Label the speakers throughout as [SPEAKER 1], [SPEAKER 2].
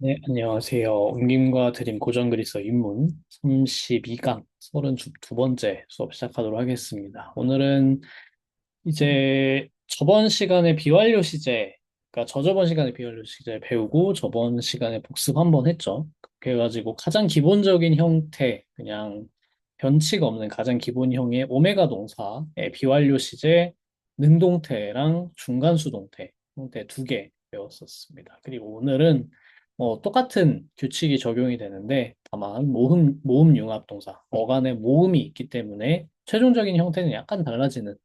[SPEAKER 1] 네, 안녕하세요. 옮김과 드림 고전 그리서 입문 32강 32번째 수업 시작하도록 하겠습니다. 오늘은 이제 저번 시간에 비완료 시제, 그러니까 저저번 시간에 비완료 시제 배우고 저번 시간에 복습 한번 했죠. 그래가지고 가장 기본적인 형태, 그냥 변치가 없는 가장 기본형의 오메가 동사의 비완료 시제, 능동태랑 중간수동태 형태 두 개 배웠었습니다. 그리고 오늘은 똑같은 규칙이 적용이 되는데 다만 모음 융합 동사, 어간에 모음이 있기 때문에 최종적인 형태는 약간 달라지는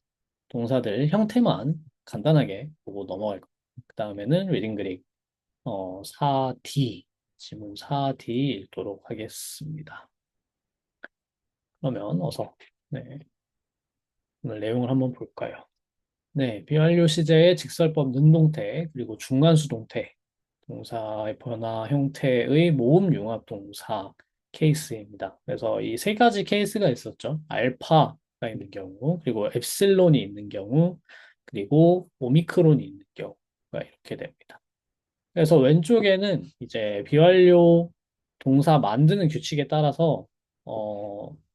[SPEAKER 1] 동사들 형태만 간단하게 보고 넘어갈 거예요. 그 다음에는 리딩 그릭 4D 지문 4D 읽도록 하겠습니다. 그러면 어서 네, 오늘 내용을 한번 볼까요? 네, 비완료 시제의 직설법 능동태 그리고 중간수동태 동사의 변화 형태의 모음 융합 동사 케이스입니다. 그래서 이 세 가지 케이스가 있었죠. 알파가 있는 경우, 그리고 엡실론이 있는 경우, 그리고 오미크론이 있는 경우가 이렇게 됩니다. 그래서 왼쪽에는 이제 비완료 동사 만드는 규칙에 따라서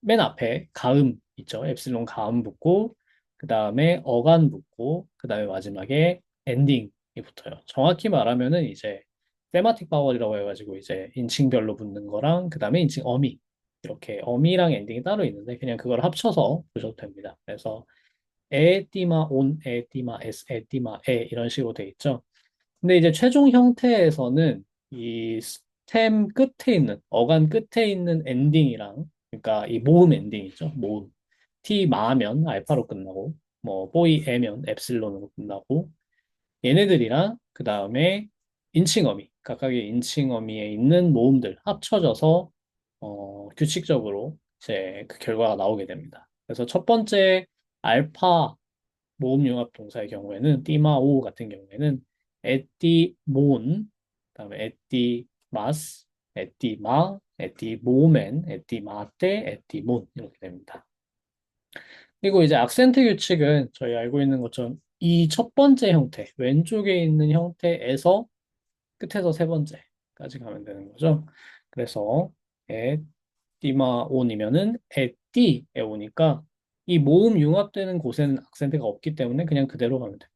[SPEAKER 1] 맨 앞에 가음 있죠. 엡실론 가음 붙고 그 다음에 어간 붙고 그 다음에 마지막에 엔딩이 붙어요. 정확히 말하면은 이제 세마틱 바월이라고 해가지고 이제 인칭별로 붙는 거랑 그 다음에 인칭 어미 이렇게 어미랑 엔딩이 따로 있는데 그냥 그걸 합쳐서 보셔도 됩니다. 그래서 에띠마 온, 에띠마 에스, 에띠마 에 이런 식으로 돼 있죠. 근데 이제 최종 형태에서는 이 스템 끝에 있는, 어간 끝에 있는 엔딩이랑, 그러니까 이 모음 엔딩이죠. 모음. T 마면 알파로 끝나고, 뭐, 보이 에면 엡실론으로 끝나고, 얘네들이랑, 그 다음에 인칭어미, 각각의 인칭어미에 있는 모음들 합쳐져서, 규칙적으로 이제 그 결과가 나오게 됩니다. 그래서 첫 번째 알파 모음융합 동사의 경우에는 띠마오 같은 경우에는 에띠몬, 그다음에 에띠마스, 에띠마, 에띠모멘, 에띠마테, 에띠몬 이렇게 됩니다. 그리고 이제 악센트 규칙은 저희 알고 있는 것처럼 이 첫 번째 형태, 왼쪽에 있는 형태에서 끝에서 세 번째까지 가면 되는 거죠. 그래서 에띠마온이면은 에띠에 오니까 이 모음 융합되는 곳에는 악센트가 없기 때문에 그냥 그대로 가면 돼요.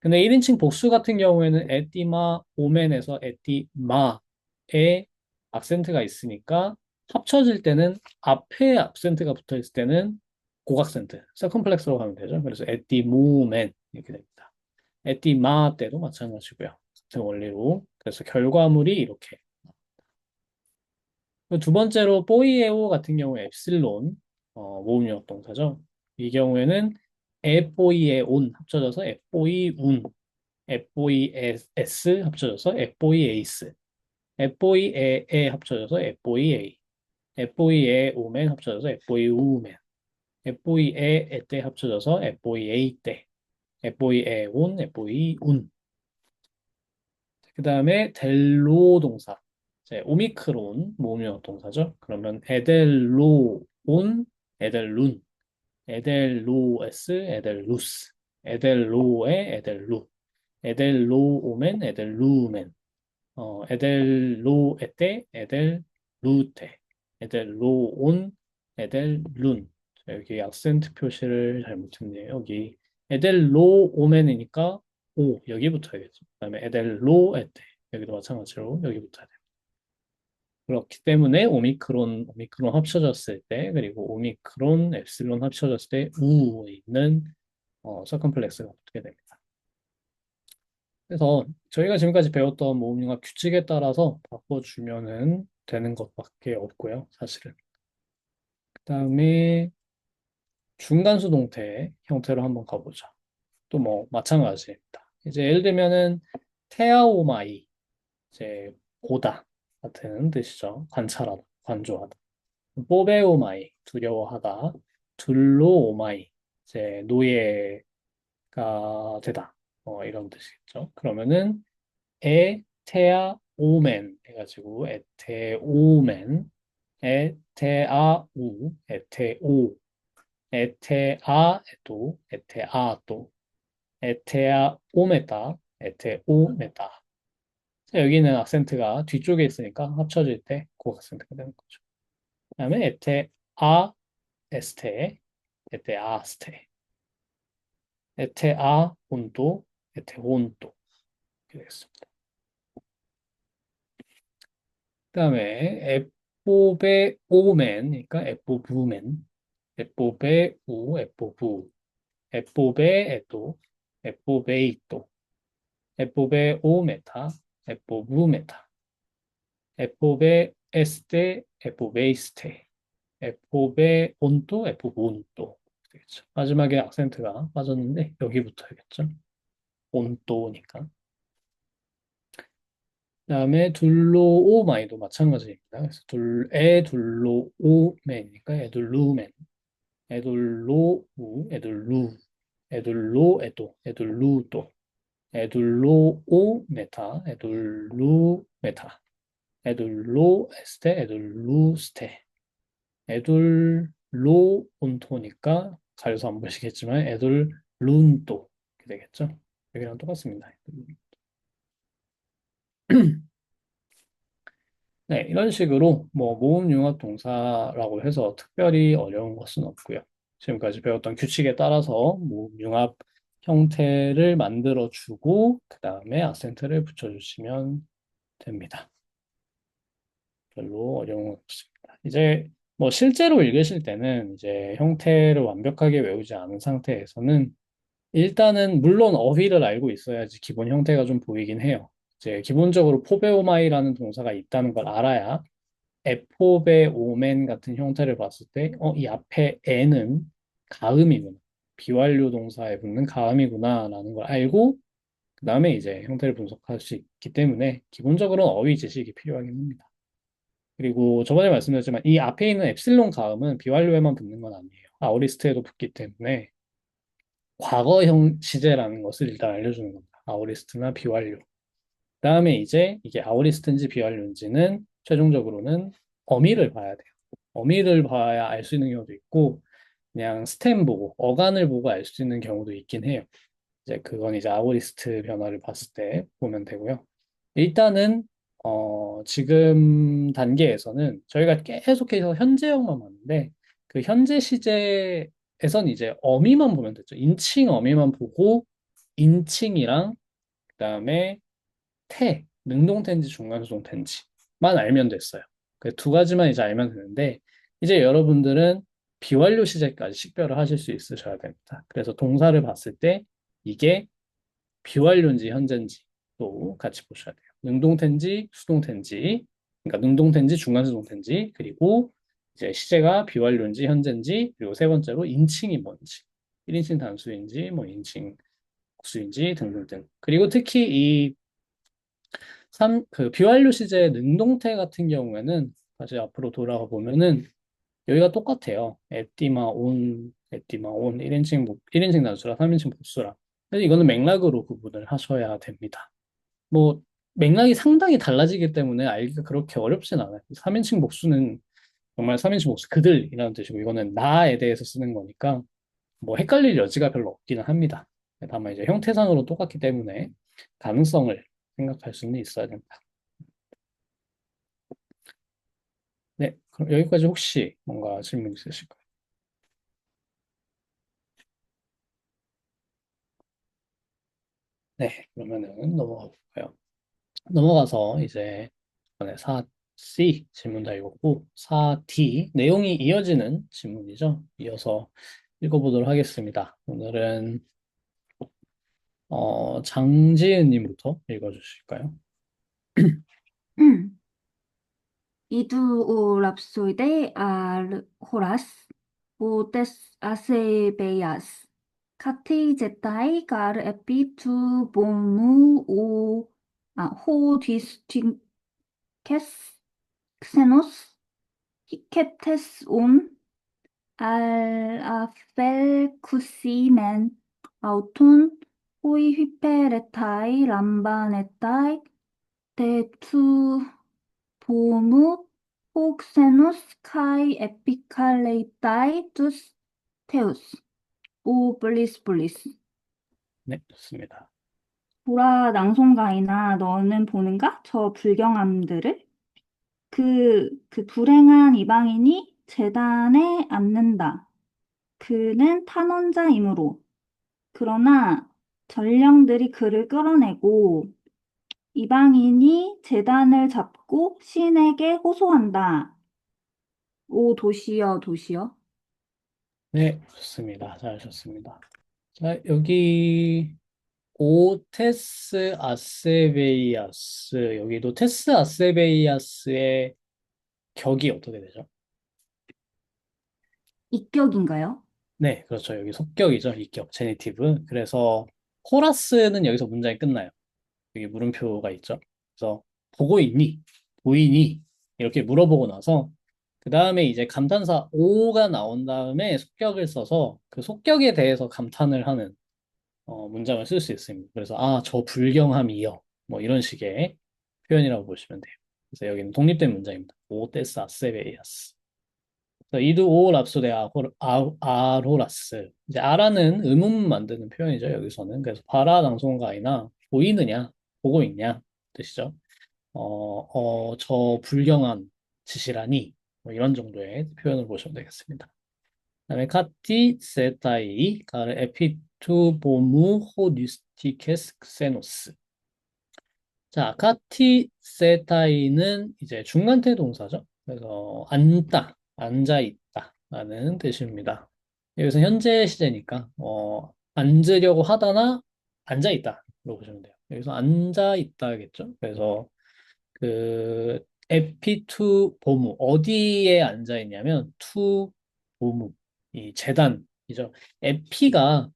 [SPEAKER 1] 근데 1인칭 복수 같은 경우에는 에띠마 오멘에서 에띠마에 악센트가 있으니까 합쳐질 때는 앞에 악센트가 붙어 있을 때는 고각센트, 서컴플렉스로 가면 되죠. 그래서 에띠모멘 이렇게 됩니다. 에띠마 때도 마찬가지고요. 같은 원리로. 그래서 결과물이 이렇게. 두 번째로 뽀이에오 같은 경우 엡실론 모음력 동사죠. 이 경우에는 에뽀이에온 합쳐져서 에뽀이운 FOES 합쳐져서 FOEACE, FOEAE 합쳐져서 FOEA, FOEAO맨 합쳐져서 FOEU맨, FOEAE 때 합쳐져서 FOEA 때, FOEA온, FOE운. 그 다음에 델로 동사, 이제 오미크론 모음형 동사죠. 그러면 에델로온, 에델룬, 에델로에스, 에델루스, 에델로에, 에델루, 에델로오멘, 에델루멘. 에델로에테, 에델루테, 에델로온, 에델룬. 여기 악센트 표시를 잘못했네요. 여기 에델로오멘이니까 오 여기 붙어야겠죠. 그다음에 에델로에테 여기도 마찬가지로 여기 붙어야 돼요. 그렇기 때문에 오미크론 합쳐졌을 때 그리고 오미크론 엡실론 합쳐졌을 때 우에 있는 서컴플렉스가 붙게 됩니다. 그래서 저희가 지금까지 배웠던 모음융합 규칙에 따라서 바꿔주면은 되는 것밖에 없고요, 사실은. 그다음에 중간수동태 형태로 한번 가보자. 또 뭐 마찬가지입니다. 이제 예를 들면은 테아오마이 이제 보다 같은 뜻이죠. 관찰하다, 관조하다. 뽀베오마이 두려워하다. 둘로오마이 이제 노예가 되다. 이런 뜻이겠죠. 그러면은 에테아오멘 해가지고 에테오멘 에테아우 에테오 에테아에도 에테아또 에테아오메타 에테오메타 자, 여기는 악센트가 뒤쪽에 있으니까 합쳐질 때 그 악센트가 되는 거죠. 그다음에 에테 아 에스테, 에테 아 스테, 에테 아 온도, 에테 온도 이렇게 되겠습니다. 그다음에 에뽀베 오멘, 그러니까 에뽀부멘, 에뽀베 우, 에뽀부, 에뽀베 에또, 에뽀베이또, 에뽀베 오메타, 에뽀부메타, 에뽀베 에스테, 에뽀베이스테, 에포베 온도, 에포브 온도 되겠죠. 마지막에 악센트가 빠졌는데 여기부터겠죠. 온도니까. 그다음에 둘로오마이도 마찬가지입니다. 그래서 둘로오맨이니까 에둘루맨, 에둘로우, 에둘루, 에둘로에도, 에둘루도, 에둘로오메타, 에둘루메타, 에둘로에스테, 에둘루스테. 에둘로 온토니까 가려서 안 보시겠지만 에둘 룬또 이렇게 되겠죠. 여기랑 똑같습니다. 네, 이런 식으로 뭐 모음 융합 동사라고 해서 특별히 어려운 것은 없고요. 지금까지 배웠던 규칙에 따라서 모음 융합 형태를 만들어 주고 그 다음에 악센트를 붙여주시면 됩니다. 별로 어려운 건 없습니다. 이제 뭐 실제로 읽으실 때는 이제 형태를 완벽하게 외우지 않은 상태에서는 일단은 물론 어휘를 알고 있어야지 기본 형태가 좀 보이긴 해요. 이제 기본적으로 포베오마이라는 동사가 있다는 걸 알아야 에포베오멘 같은 형태를 봤을 때, 이 앞에 에는 가음이구나. 비완료 동사에 붙는 가음이구나라는 걸 알고, 그 다음에 이제 형태를 분석할 수 있기 때문에 기본적으로는 어휘 지식이 필요하긴 합니다. 그리고 저번에 말씀드렸지만 이 앞에 있는 엡실론 가음은 비완료에만 붙는 건 아니에요. 아오리스트에도 붙기 때문에 과거형 시제라는 것을 일단 알려주는 겁니다. 아오리스트나 비완료. 그다음에 이제 이게 아오리스트인지 비완료인지는 최종적으로는 어미를 봐야 돼요. 어미를 봐야 알 수 있는 경우도 있고 그냥 스템 보고 어간을 보고 알 수 있는 경우도 있긴 해요. 이제 그건 이제 아오리스트 변화를 봤을 때 보면 되고요. 일단은 지금 단계에서는 저희가 계속해서 현재형만 봤는데 그 현재 시제에선 이제 어미만 보면 되죠. 인칭 어미만 보고 인칭이랑 그다음에 능동태인지 중간수동태인지만 알면 됐어요. 그 두 가지만 이제 알면 되는데 이제 여러분들은 비완료 시제까지 식별을 하실 수 있으셔야 됩니다. 그래서 동사를 봤을 때 이게 비완료인지 현재인지 또 같이 보셔야 돼요. 능동태인지 수동태인지, 그러니까 능동태인지 중간수동태인지, 그리고 이제 시제가 비완료인지 현재인지, 그리고 세 번째로 인칭이 뭔지, 1인칭 단수인지, 뭐 인칭 복수인지 등등등. 그리고 특히 이 그 비완료 시제의 능동태 같은 경우에는 다시 앞으로 돌아가 보면은 여기가 똑같아요. 에띠마 온 1인칭 단수랑 3인칭 복수랑. 그래서 이거는 맥락으로 구분을 하셔야 됩니다. 뭐 맥락이 상당히 달라지기 때문에 알기가 그렇게 어렵진 않아요. 3인칭 복수는 정말 3인칭 복수 그들이라는 뜻이고 이거는 나에 대해서 쓰는 거니까 뭐 헷갈릴 여지가 별로 없기는 합니다. 다만 이제 형태상으로 똑같기 때문에 가능성을 생각할 수는 있어야 된다. 네, 그럼 여기까지 혹시 뭔가 질문 있으실까요? 네, 그러면은 넘어가 볼까요? 넘어가서 이제 이번에 4C 질문 다 읽었고 4D 내용이 이어지는 질문이죠. 이어서 읽어보도록 하겠습니다. 오늘은 장지은님부터 읽어주실까요?
[SPEAKER 2] Idu rhapsode al horas, odes asebeas, kati zetai gar epi tu bomu ho distinces xenos, hicetes al afelcusimen auton, hoi hyperetai lambanetai, de tu 보무 혹세노스 카이 에피칼레이타이투스 테우스 오 블리스 블리스.
[SPEAKER 1] 네, 좋습니다.
[SPEAKER 2] 보라 낭송가이나 너는 보는가? 저 불경함들을? 그 불행한 이방인이 재단에 앉는다. 그는 탄원자이므로. 그러나 전령들이 그를 끌어내고 이방인이 재단을 잡고 신에게 호소한다. 오, 도시여, 도시여.
[SPEAKER 1] 네, 좋습니다. 잘하셨습니다. 자, 여기 오테스 아세베이아스, 여기도 테스 아세베이아스의 격이 어떻게 되죠?
[SPEAKER 2] 이격인가요?
[SPEAKER 1] 네, 그렇죠. 여기 속격이죠. 이격, 제니티브. 그래서 호라스는 여기서 문장이 끝나요. 여기 물음표가 있죠. 그래서 보고 있니? 보이니? 이렇게 물어보고 나서 그 다음에 이제 감탄사 오가 나온 다음에 속격을 써서 그 속격에 대해서 감탄을 하는 문장을 쓸 수 있습니다. 그래서 아, 저 불경함이요. 뭐 이런 식의 표현이라고 보시면 돼요. 그래서 여기는 독립된 문장입니다. 오 테스 아세베이아스. 이두 오 랍소데 아로라스. 이제 아라는 의문 만드는 표현이죠, 여기서는. 그래서 바라 낭송가이나 보이느냐, 보고 있냐 뜻이죠. 저 불경한 짓이라니. 뭐 이런 정도의 표현을 보시면 되겠습니다. 그다음에 카티 세타이 가르 에피투 보무 호디스티케스 크세노스. 자, 카티 세타이는 이제 중간태 동사죠. 그래서 앉다, 앉아 있다라는 뜻입니다. 여기서 현재 시제니까 앉으려고 하다나 앉아 있다로 보시면 돼요. 여기서 앉아 있다겠죠. 그래서 그 에피투 보무 어디에 앉아 있냐면 투 보무 이 재단이죠. 에피가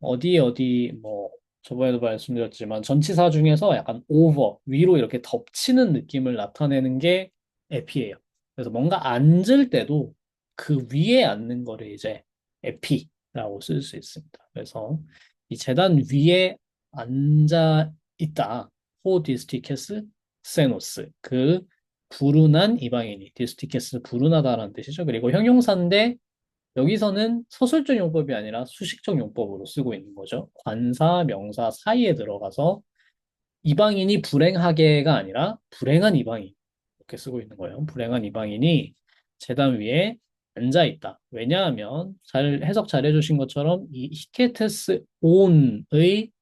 [SPEAKER 1] 어디 뭐 저번에도 말씀드렸지만 전치사 중에서 약간 오버 위로 이렇게 덮치는 느낌을 나타내는 게 에피예요. 그래서 뭔가 앉을 때도 그 위에 앉는 거를 이제 에피라고 쓸 수 있습니다. 그래서 이 재단 위에 앉아 있다. 호 디스티케스 세노스 그 불운한 이방인이 디스티케스 불운하다라는 뜻이죠. 그리고 형용사인데 여기서는 서술적 용법이 아니라 수식적 용법으로 쓰고 있는 거죠. 관사, 명사 사이에 들어가서 이방인이 불행하게가 아니라 불행한 이방인 이렇게 쓰고 있는 거예요. 불행한 이방인이 제단 위에 앉아 있다. 왜냐하면 잘 해석 잘 해주신 것처럼 이 히케테스 온의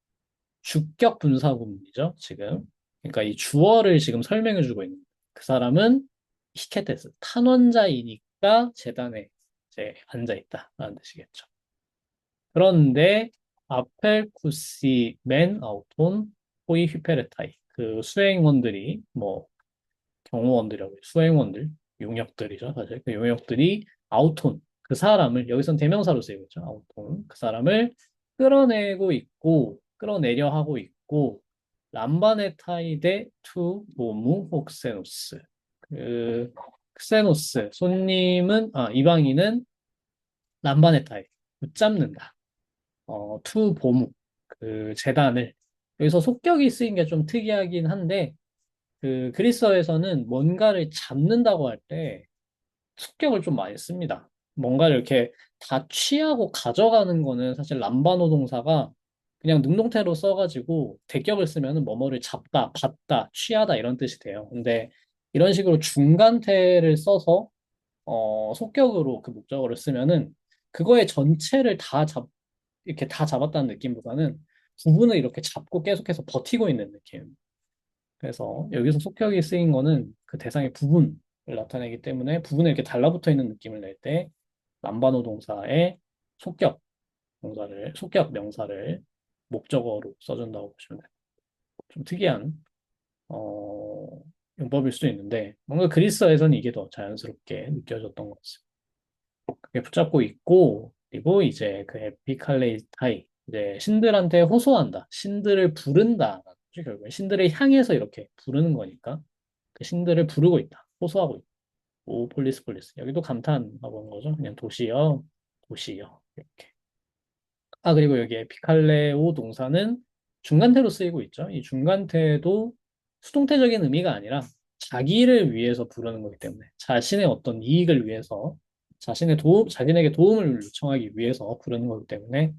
[SPEAKER 1] 주격 분사 구문이죠. 지금 그러니까 이 주어를 지금 설명해 주고 있는 거예요. 그 사람은 히케테스 탄원자이니까 제단에 이제 앉아 있다라는 뜻이겠죠. 그런데 아펠쿠시 맨 아우톤 호이 휘페레타이 그 수행원들이 뭐 경호원들이라고 해요. 수행원들 용역들이죠 사실 그 용역들이 아우톤 그 사람을 여기선 대명사로 쓰이고 있죠 아우톤 그 사람을 끌어내고 있고 끌어내려 하고 있고 람바네타이 데투 노무 혹세노스 그 크세노스 손님은 이방인은 람바네타이 붙잡는다 투 보무 그 재단을 여기서 속격이 쓰인 게 좀 특이하긴 한데 그 그리스어에서는 뭔가를 잡는다고 할 때 속격을 좀 많이 씁니다. 뭔가를 이렇게 다 취하고 가져가는 거는 사실 람바노 동사가 그냥 능동태로 써가지고 대격을 쓰면은 뭐뭐를 잡다, 받다, 취하다 이런 뜻이 돼요. 근데 이런 식으로 중간태를 써서 속격으로 그 목적어를 쓰면은 그거의 전체를 이렇게 다 잡았다는 느낌보다는 부분을 이렇게 잡고 계속해서 버티고 있는 느낌. 그래서 여기서 속격이 쓰인 거는 그 대상의 부분을 나타내기 때문에 부분에 이렇게 달라붙어 있는 느낌을 낼 때 남반호 동사의 속격 속격 명사를 목적어로 써준다고 보시면 돼요. 좀 특이한 어, 용법일 수도 있는데 뭔가 그리스어에서는 이게 더 자연스럽게 느껴졌던 것 같습니다. 그게 붙잡고 있고 그리고 이제 그 에피칼레이타이 이제 신들한테 호소한다. 신들을 부른다. 결국에 신들을 향해서 이렇게 부르는 거니까 그 신들을 부르고 있다. 호소하고 있다. 오 폴리스 폴리스. 여기도 감탄하고 있는 거죠. 그냥 도시여 도시여 이렇게. 아 그리고 여기 에피칼레오 동사는 중간태로 쓰이고 있죠. 이 중간태도 수동태적인 의미가 아니라 자기를 위해서 부르는 거기 때문에 자신의 어떤 이익을 위해서 자신에게 도움을 요청하기 위해서 부르는 거기 때문에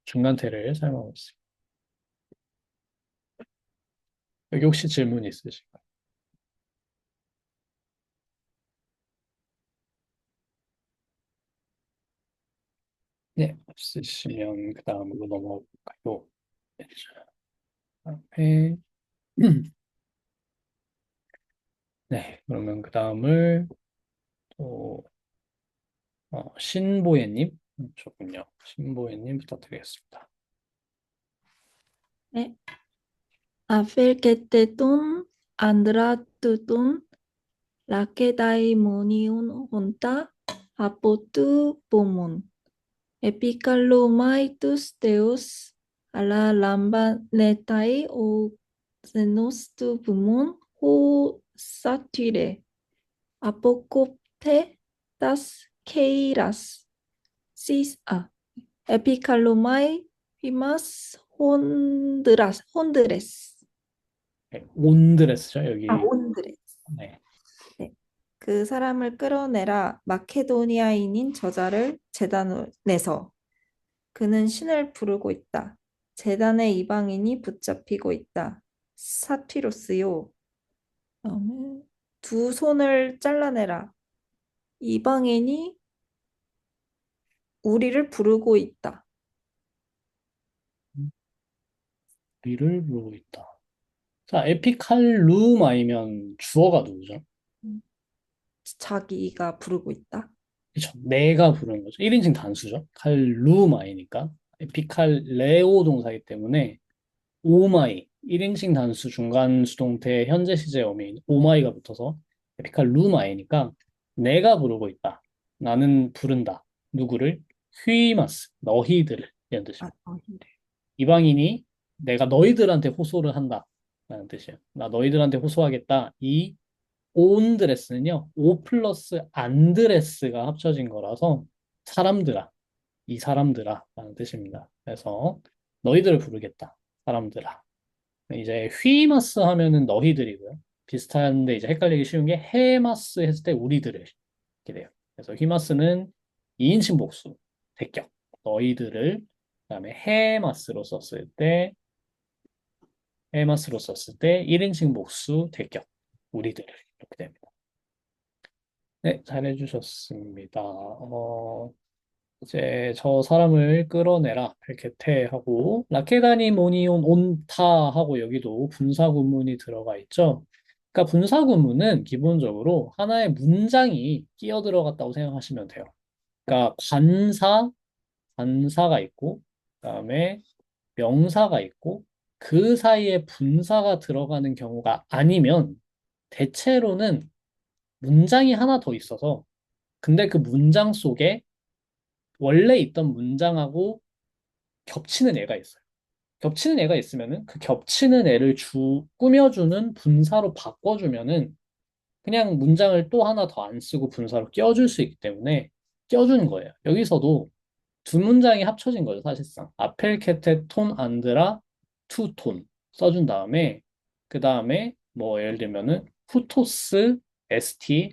[SPEAKER 1] 중간태를 사용하고 있습니다. 여기 혹시 질문 있으실까요? 네, 없으시면 그 다음으로 넘어가 볼까요? 네, 네, 그러면 그 다음을 또 신보예님, 조금요. 신보예님 부탁드리겠습니다.
[SPEAKER 3] 네. Afirketetun andratutun lakedaimoniun honta apotu pomon. Epicalomaitus deus ala lambanetai o zenustu pomon ho satire. Apocopte das keiras. Sis epicalomai fimas hon드레스.
[SPEAKER 1] 네, 온드레스죠, 여기.
[SPEAKER 3] 온드레스.
[SPEAKER 1] 네.
[SPEAKER 3] 네. 그 사람을 끌어내라. 마케도니아인인 저자를 제단에서 그는 신을 부르고 있다. 제단의 이방인이 붙잡히고 있다. 사티로스요. 그다음에 두 손을 잘라내라. 이방인이 우리를 부르고 있다.
[SPEAKER 1] 우리를 부르고 있다. 자, 에피칼루마이면 주어가 누구죠?
[SPEAKER 3] 음. 자기가 부르고 있다.
[SPEAKER 1] 그쵸. 내가 부르는 거죠. 1인칭 단수죠. 칼루마이니까. 에피칼레오 동사이기 때문에 오마이, 1인칭 단수 중간 수동태 현재 시제 어미인 오마이가 붙어서 에피칼루마이니까 내가 부르고 있다. 나는 부른다. 누구를? 휘마스, 너희들을 이런 뜻입니다.
[SPEAKER 3] 너희를.
[SPEAKER 1] 이방인이 내가 너희들한테 호소를 한다. 라는 뜻이에요. 나 너희들한테 호소하겠다. 이 온드레스는요, 오 플러스 안드레스가 합쳐진 거라서 사람들아, 이 사람들아 라는 뜻입니다. 그래서 너희들을 부르겠다. 사람들아. 이제 휘마스 하면은 너희들이고요. 비슷한데 이제 헷갈리기 쉬운 게 헤마스 했을 때 우리들을 이렇게 돼요. 그래서 휘마스는 2인칭 복수, 대격. 너희들을 그다음에 헤마스로 썼을 때 1인칭 복수, 대격. 우리들을 이렇게 됩니다. 네, 잘해주셨습니다. 이제 저 사람을 끌어내라 벨케테 하고 라케다니 모니온 온타 하고 여기도 분사 구문이 들어가 있죠. 그러니까 분사 구문은 기본적으로 하나의 문장이 끼어 들어갔다고 생각하시면 돼요. 그러니까 관사가 있고 그다음에 명사가 있고 그 사이에 분사가 들어가는 경우가 아니면 대체로는 문장이 하나 더 있어서 근데 그 문장 속에 원래 있던 문장하고 겹치는 애가 있어요. 겹치는 애가 있으면은 그 겹치는 애를 꾸며주는 분사로 바꿔주면은 그냥 문장을 또 하나 더 안 쓰고 분사로 껴줄 수 있기 때문에 껴주는 거예요. 여기서도 두 문장이 합쳐진 거죠, 사실상. 아펠케테 톤 안드라 투 톤 써준 그 다음에 뭐 예를 들면은 후토스 에스티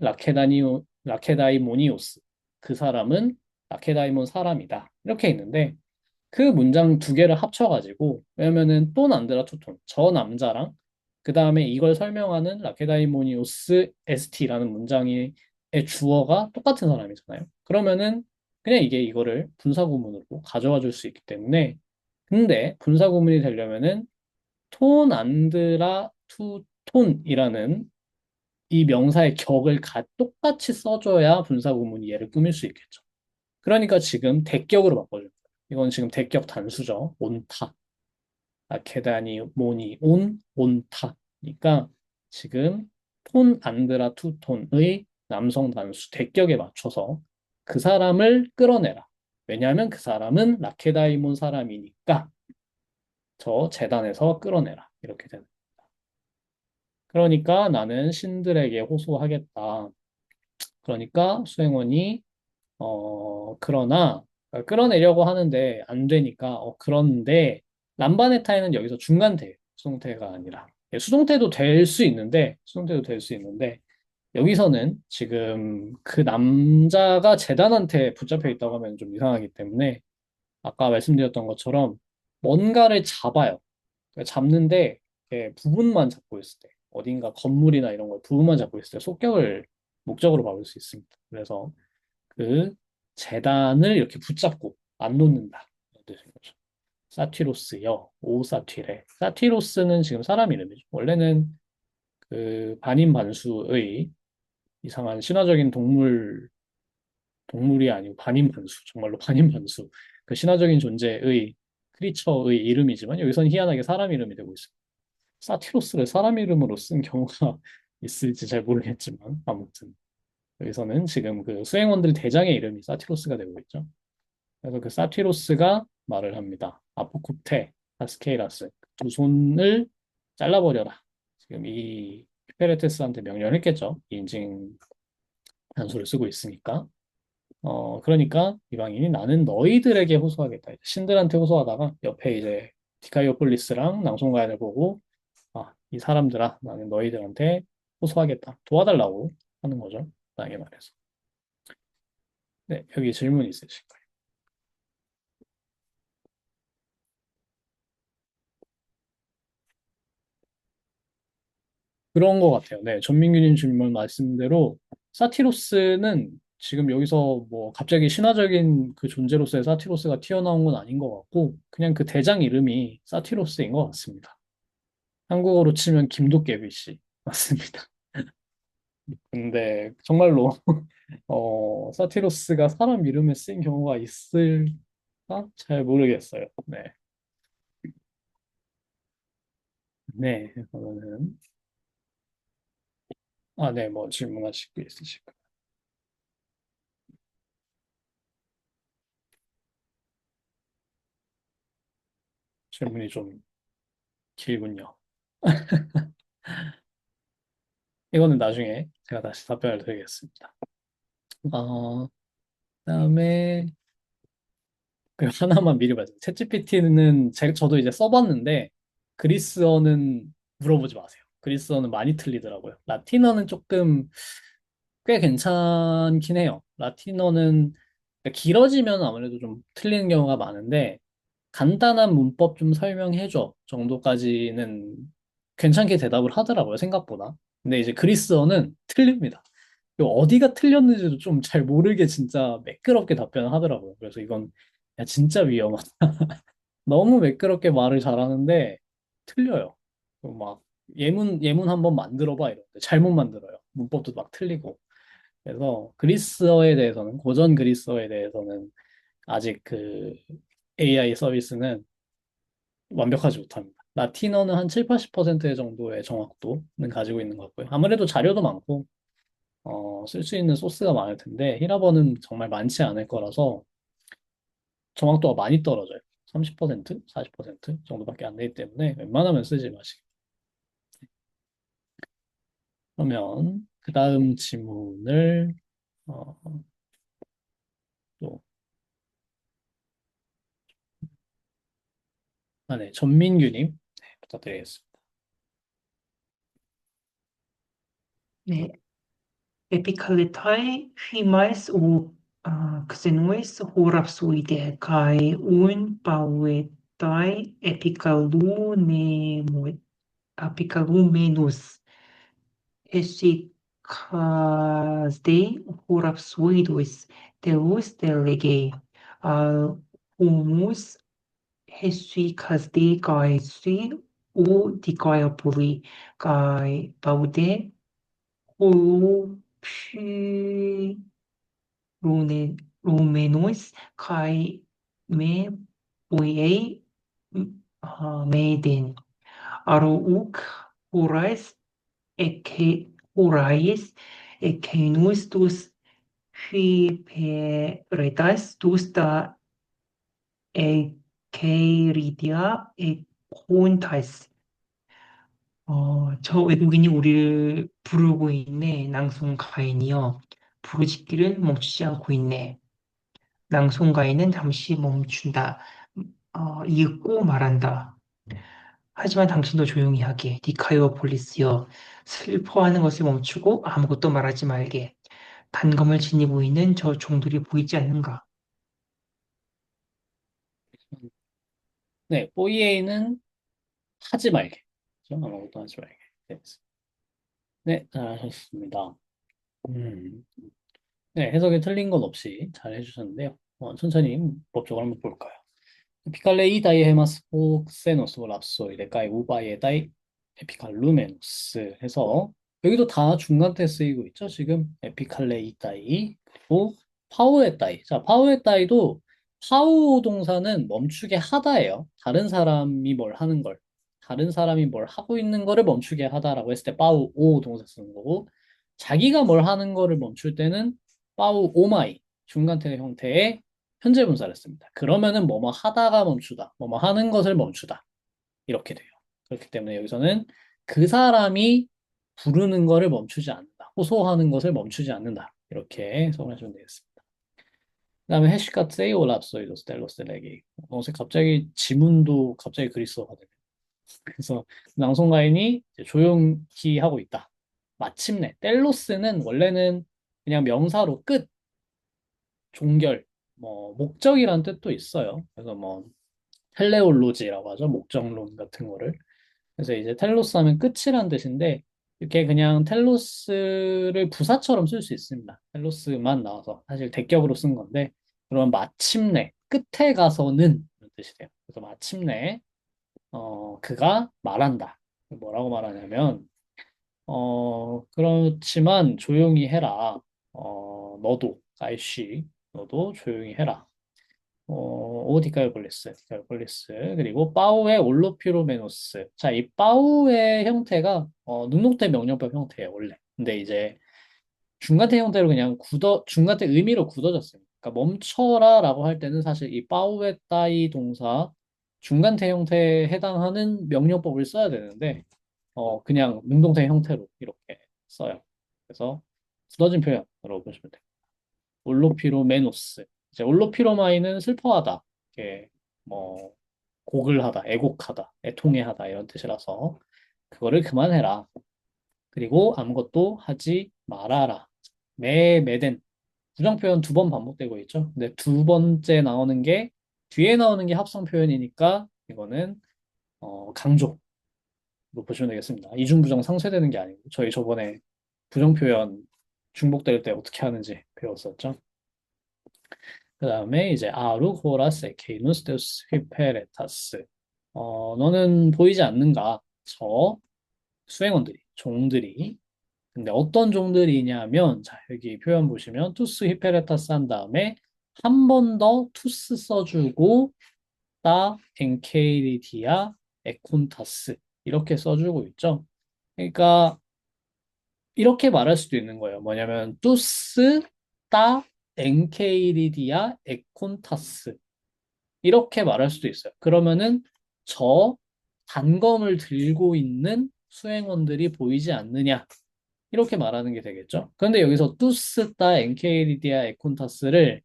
[SPEAKER 1] 라케다이모니오스 그 사람은 라케다이몬 사람이다. 이렇게 있는데 그 문장 두 개를 합쳐가지고 왜냐면은 또 난드라 투톤 저 남자랑 그 다음에 이걸 설명하는 라케다이모니오스 ST라는 문장의 주어가 똑같은 사람이잖아요. 그러면은 그냥 이거를 분사구문으로 가져와 줄 수 있기 때문에 근데 분사구문이 되려면은 톤 안드라 투톤이라는 이 명사의 격을 똑같이 써줘야 분사구문이 얘를 꾸밀 수 있겠죠. 그러니까 지금 대격으로 바꿔줍니다. 이건 지금 대격 단수죠. 온타. 계단이 모니 온 온타니까 지금 톤 안드라 투 톤의 남성 단수 대격에 맞춰서 그 사람을 끌어내라. 왜냐하면 그 사람은 라케다이몬 사람이니까 저 재단에서 끌어내라. 이렇게 되는. 그러니까 나는 신들에게 호소하겠다. 그러니까 수행원이 그러나 끌어내려고 하는데 안 되니까 그런데 람바네타에는 여기서 중간태 수동태가 아니라 수동태도 될 수 있는데 여기서는 지금 그 남자가 재단한테 붙잡혀 있다고 하면 좀 이상하기 때문에 아까 말씀드렸던 것처럼 뭔가를 잡아요. 그러니까 잡는데 이렇게 부분만 잡고 있을 때, 어딘가 건물이나 이런 걸 부분만 잡고 있을 때 속격을 목적으로 막을 수 있습니다. 그래서 그 재단을 이렇게 붙잡고 안 놓는다. 이런 뜻인 거죠. 사티로스여, 오 사티레. 사티로스는 지금 사람 이름이죠. 원래는 그 반인반수의 이상한 신화적인 동물이 아니고 반인반수, 정말로 반인반수. 그 신화적인 존재의 크리처의 이름이지만 여기서는 희한하게 사람 이름이 되고 있어요. 사티로스를 사람 이름으로 쓴 경우가 있을지 잘 모르겠지만 아무튼 여기서는 지금 그 수행원들 대장의 이름이 사티로스가 되고 있죠. 그래서 그 사티로스가 말을 합니다. 아포코테, 아스케이라스 두 손을 잘라버려라. 지금 이 히페레테스한테 명령을 했겠죠. 이 인증 단수를 쓰고 있으니까. 그러니까 이방인이 나는 너희들에게 호소하겠다. 신들한테 호소하다가 옆에 이제 디카이오폴리스랑 낭송가인을 보고 이 사람들아, 나는 너희들한테 호소하겠다. 도와달라고 하는 거죠. 나에게 말해서. 네, 여기 질문 있으실까요? 그런 것 같아요. 네, 전민규님 질문 말씀대로 사티로스는 지금 여기서 뭐 갑자기 신화적인 그 존재로서의 사티로스가 튀어나온 건 아닌 것 같고 그냥 그 대장 이름이 사티로스인 것 같습니다. 한국어로 치면 김도깨비 씨 맞습니다. 근데 정말로 사티로스가 사람 이름에 쓰인 경우가 있을까? 잘 모르겠어요. 네. 네, 그러면은 네, 뭐 질문하실 게 있으실까요? 질문이 좀 길군요. 이거는 나중에 제가 다시 답변을 드리겠습니다. 그다음에 그 하나만 미리 말씀. 챗GPT는 저도 이제 써봤는데 그리스어는 물어보지 마세요. 그리스어는 많이 틀리더라고요. 라틴어는 조금 꽤 괜찮긴 해요. 라틴어는 그러니까 길어지면 아무래도 좀 틀리는 경우가 많은데 간단한 문법 좀 설명해줘 정도까지는 괜찮게 대답을 하더라고요, 생각보다. 근데 이제 그리스어는 틀립니다. 이거 어디가 틀렸는지도 좀 잘 모르게 진짜 매끄럽게 답변을 하더라고요. 그래서 이건 야, 진짜 위험하다. 너무 매끄럽게 말을 잘하는데 틀려요. 막 예문 한번 만들어봐 이러는데 잘못 만들어요. 문법도 막 틀리고. 그래서 그리스어에 대해서는 고전 그리스어에 대해서는 아직 그 AI 서비스는 완벽하지 못합니다. 라틴어는 한 7, 80% 정도의 정확도는 가지고 있는 것 같고요. 아무래도 자료도 많고 쓸 수 있는 소스가 많을 텐데 히라버는 정말 많지 않을 거라서 정확도가 많이 떨어져요. 30%, 40% 정도밖에 안 되기 때문에 웬만하면 쓰지 마시고. 그러면 그 다음 질문을 어, 또 네, 전민규님 네, 부탁드리겠습니다.
[SPEAKER 4] 네, epicaletai himais xenois horapsoide kai un pauetai epicalumenus esicasdei horapsoidois deus delege al humus esicasdei kai si o dicaeopoli kai paude Olupi Lumenos kai me boiei meden arouk horais ekenus dus hyperetas dus da ekeridia ekontais. 저 외국인이 우리를 부르고 있네. 낭송가인이여. 부르짖기를 멈추지 않고 있네. 낭송가인은 잠시 멈춘다. 읽고 말한다. 하지만 당신도 조용히 하게. 니카이오 폴리스여. 슬퍼하는 것을 멈추고 아무것도 말하지 말게. 단검을 지니고 있는 저 종들이 보이지 않는가?
[SPEAKER 1] 네, 뽀이에이는 하지 말게. 아무것도 하지 말게. 네, 잘하셨습니다. 음, 네, 해석이 틀린 건 없이 잘 해주셨는데요. 천천히 법적으로 한번 볼까요? 에피칼레이 다이 헤마스 포 엑세노스 랍소이데 까이 우바이에 다이 에피칼루메노스 해서 여기도 다 중간태 쓰이고 있죠. 지금 에피칼레이 다이 그리고 파우에 다이. 자, 파우에 다이도 파우 동사는 멈추게 하다예요. 다른 사람이 뭘 하는 걸, 다른 사람이 뭘 하고 있는 거를 멈추게 하다라고 했을 때 파우 오 동사 쓰는 거고, 자기가 뭘 하는 거를 멈출 때는 파우 오마이 중간태 형태의 현재 분사를 씁니다. 그러면은 뭐뭐 하다가 멈추다, 뭐뭐 하는 것을 멈추다 이렇게 돼요. 그렇기 때문에 여기서는 그 사람이 부르는 거를 멈추지 않는다, 호소하는 것을 멈추지 않는다 이렇게 해석하시면 되겠습니다. 그다음에 해시카트세이 올랍소이도 스텔로스 레기. 어제 갑자기 지문도 갑자기 그리스어가 되네. 그래서 낭송가인이 이제 조용히 하고 있다. 마침내 텔로스는 원래는 그냥 명사로 끝, 종결, 뭐 목적이란 뜻도 있어요. 그래서 뭐 텔레올로지라고 하죠. 목적론 같은 거를. 그래서 이제 텔로스 하면 끝이란 뜻인데 이렇게 그냥 텔로스를 부사처럼 쓸 수 있습니다. 텔로스만 나와서 사실 대격으로 쓴 건데 그러면 마침내 끝에 가서는 이런 뜻이 돼요. 그래서 마침내 그가 말한다. 뭐라고 말하냐면 그렇지만 조용히 해라. 너도 아이씨 너도 조용히 해라. 오디칼폴리스, 디칼폴리스, 그리고 파우의 올로피로메노스. 자, 이 파우의 형태가 능동태 명령법 형태예요, 원래. 근데 이제 중간태 형태로 그냥 중간태 의미로 굳어졌어요. 그러니까 멈춰라라고 할 때는 사실 이 파우의 따이 동사 중간태 형태에 해당하는 명령법을 써야 되는데, 그냥 능동태 형태로 이렇게 써요. 그래서 굳어진 표현으로 보시면 돼요. 올로피로메노스. 이제 올로피로마이는 슬퍼하다. 이렇게 뭐 곡을 하다, 애곡하다, 애통해하다 이런 뜻이라서 그거를 그만해라. 그리고 아무것도 하지 말아라. 매된 부정 표현 두 번 반복되고 있죠. 근데 두 번째 나오는 게 뒤에 나오는 게 합성 표현이니까 이거는 강조로 보시면 되겠습니다. 이중부정 상쇄되는 게 아니고 저희 저번에 부정 표현 중복될 때 어떻게 하는지 배웠었죠. 그 다음에 이제 아루호라스 에케이누스테우스 휘페레타스. 너는 보이지 않는가? 저 수행원들이, 종들이. 근데 어떤 종들이냐면, 자, 여기 표현 보시면 투스 히페레타스 한 다음에 한 번 더 투스 써주고 따 엔케이리디아 에콘타스 이렇게 써주고 있죠. 그러니까 이렇게 말할 수도 있는 거예요. 뭐냐면 투스 따 엔케이리디아 에콘타스 이렇게 말할 수도 있어요. 그러면은 저 단검을 들고 있는 수행원들이 보이지 않느냐 이렇게 말하는 게 되겠죠. 그런데 여기서 투스 따 엔케이리디아 에콘타스를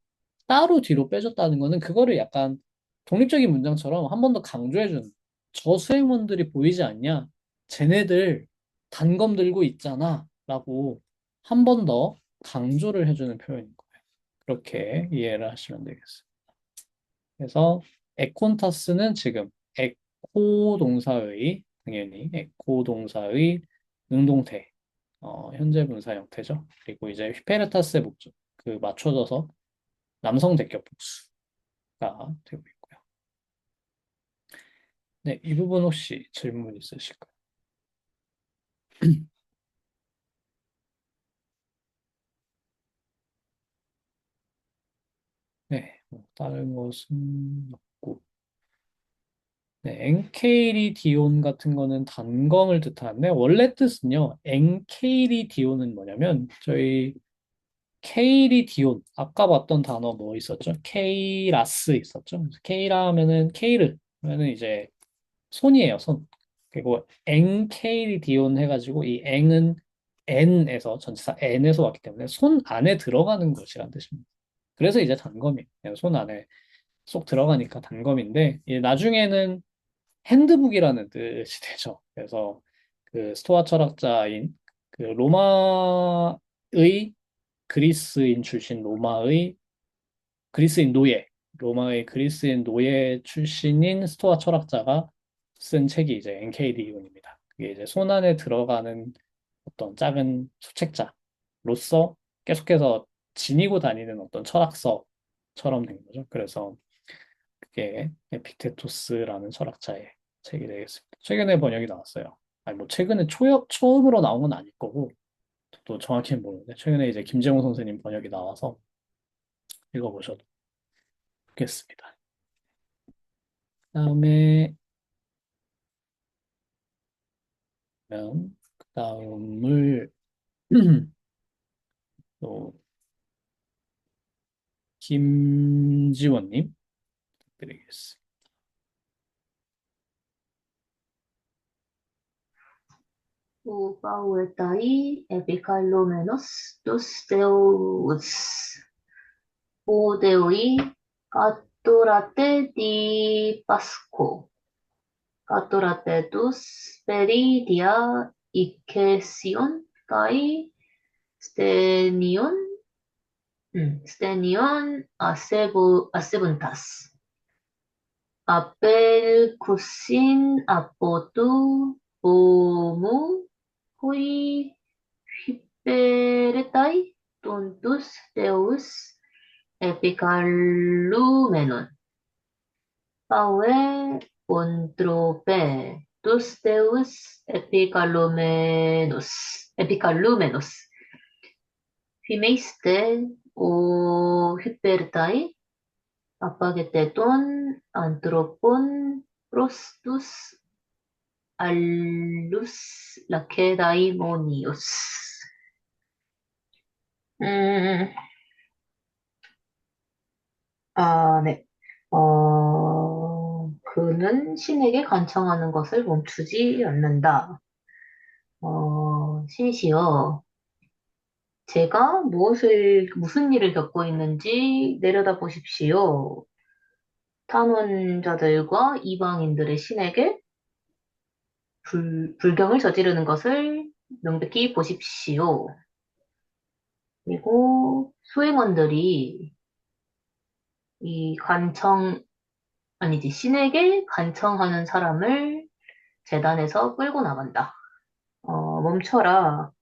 [SPEAKER 1] 따로 뒤로 빼줬다는 거는 그거를 약간 독립적인 문장처럼 한 번 더 강조해주는 저 수행원들이 보이지 않냐? 쟤네들 단검 들고 있잖아 라고 한 번 더 강조를 해주는 표현인 거예요. 그렇게 이해를 하시면 되겠어요. 그래서 에콘타스는 지금 에코 동사의 당연히 에코 동사의 능동태 현재 분사 형태죠. 그리고 이제 휘페르타스의 목적 그 맞춰져서 남성 대격 복수가 되고 있고요. 네, 이 부분 혹시 질문 있으실까요? 네, 뭐 다른 것은 없고. 네, 엔케이리디온 같은 거는 단검을 뜻하는데 원래 뜻은요. 엔케이리디온은 뭐냐면 저희 케이리디온 아까 봤던 단어 뭐 있었죠? 케이라스 있었죠? 케이라 하면은 케이르 하면은 이제 손이에요, 손. 그리고 엔케이리디온 해가지고 이 앵은 N에서 전치사 N에서 왔기 때문에 손 안에 들어가는 것이란 뜻입니다. 그래서 이제 단검이에요. 그냥 손 안에 쏙 들어가니까 단검인데 이제 나중에는 핸드북이라는 뜻이 되죠. 그래서 그 스토아 철학자인 그 로마의 그리스인 출신 그리스인 노예 로마의 그리스인 노예 출신인 스토아 철학자가 쓴 책이 이제 엔케이디온입니다. 그게 이제 손 안에 들어가는 어떤 작은 소책자로서 계속해서 지니고 다니는 어떤 철학서처럼 된 거죠. 그래서 그게 에픽테토스라는 철학자의 책이 되겠습니다. 최근에 번역이 나왔어요. 아니 뭐 최근에 처음으로 나온 건 아닐 거고 또 정확히는 모르는데 최근에 이제 김재홍 선생님 번역이 나와서 읽어보셔도 좋겠습니다. 그다음에 그다음을 또 김지원님 드리겠습니다.
[SPEAKER 5] Pauetai epikalomenos τους θεούς. Ο δεοι κατοράτε τη Πάσχο. Κατοράτε τους περί δια οικεσιον καί στενιον, στενιον ασεβούντας. Απελκουσιν από του βωμού χοι υπηρετάει τον τους θεούς επικαλούμενον. Παουε οντροπέ τους θεούς επικαλούμενος. Φημίστε ο υπηρετάει απάγεται των ανθρώπων προς τους άλλους λακεδαιμόνιους. 네. 그는 신에게 간청하는 것을 멈추지 않는다. 신이시여, 제가 무슨 일을 겪고 있는지 내려다 보십시오. 탄원자들과 이방인들의 신에게 불경을 저지르는 것을 명백히 보십시오. 그리고 수행원들이 신에게 간청하는 사람을 제단에서 끌고 나간다. 멈춰라,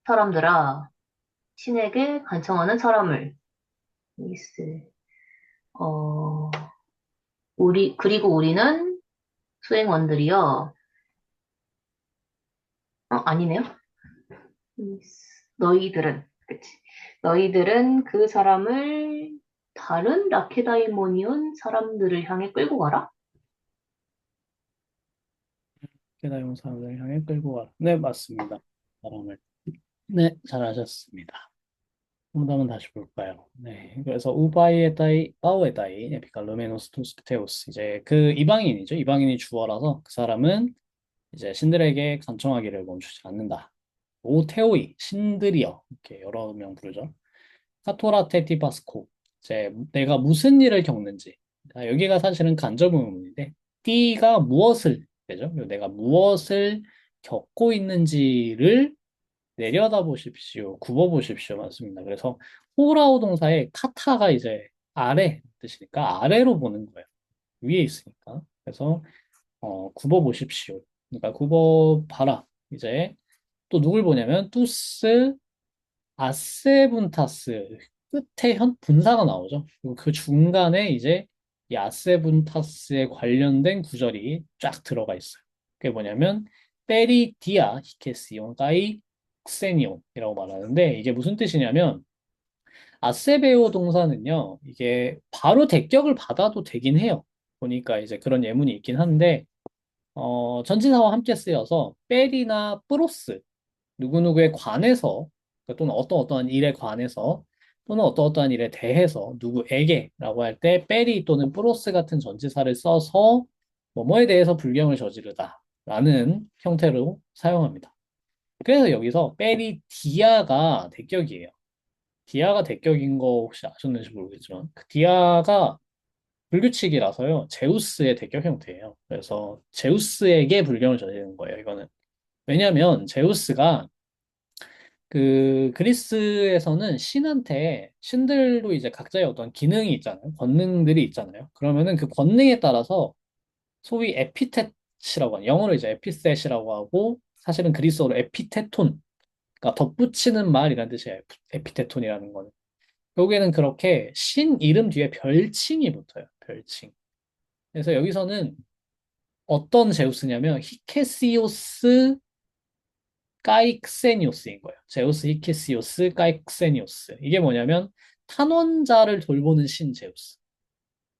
[SPEAKER 5] 사람들아, 신에게 간청하는 사람을. 그리고 우리는 수행원들이요. 아니네요. 그치. 너희들은 그 사람을 다른 라케다이모니온 사람들을 향해 끌고 가라.
[SPEAKER 1] 깨달은 사람을 향해 끌고 가라. 네, 맞습니다. 사람을. 네, 잘하셨습니다. 한번 다시 볼까요? 네, 그래서 우바이에다이, 바오에다이, 에피칼로메노스 투스테우스. 이제 그 이방인이죠. 이방인이 주어라서 그 사람은 이제 신들에게 간청하기를 멈추지 않는다. 오테오이, 신들이여. 이렇게 여러 명 부르죠. 카토라테 티바스코. 이제 내가 무슨 일을 겪는지. 여기가 사실은 간접 의문인데, 띠가 무엇을, 되죠? 내가 무엇을 겪고 있는지를 내려다보십시오. 굽어보십시오. 맞습니다. 그래서 호라우 동사의 카타가 이제 아래 뜻이니까 아래로 보는 거예요. 위에 있으니까. 그래서 굽어보십시오. 그러니까 굽어봐라. 이제 또 누굴 보냐면 투스 아세분타스 끝에 분사가 나오죠. 그리고 그 중간에 이제 이 아세분타스에 관련된 구절이 쫙 들어가 있어요. 그게 뭐냐면 페리디아 히케시온 가이 ක්세니온이라고 말하는데 이게 무슨 뜻이냐면 아세베오 동사는요. 이게 바로 대격을 받아도 되긴 해요. 보니까 이제 그런 예문이 있긴 한데 전치사와 함께 쓰여서 페리나 프로스 누구누구에 관해서 그러니까 또는 어떠한 일에 관해서 또는 어떠한 일에 대해서 누구에게라고 할 때 페리 또는 프로스 같은 전치사를 써서 뭐뭐에 대해서 불경을 저지르다라는 형태로 사용합니다. 그래서 여기서 페리디아가 대격이에요. 디아가 대격인 거 혹시 아셨는지 모르겠지만 그 디아가 불규칙이라서요. 제우스의 대격 형태예요. 그래서 제우스에게 불경을 저지르는 거예요. 이거는 왜냐하면 제우스가 그 그리스에서는 신들도 이제 각자의 어떤 기능이 있잖아요. 권능들이 있잖아요. 그러면은 그 권능에 따라서 소위 에피테트 덧붙이라고 하는, 영어로 이제 에피셋이라고 하고, 사실은 그리스어로 에피테톤, 그러니까 덧붙이는 말이라는 뜻이에요. 에피테톤이라는 거는. 여기에는 그렇게 신 이름 뒤에 별칭이 붙어요. 별칭. 그래서 여기서는 어떤 제우스냐면 히케시오스 까이크세니오스인 거예요. 제우스 히케시오스 까이크세니오스. 이게 뭐냐면 탄원자를 돌보는 신 제우스.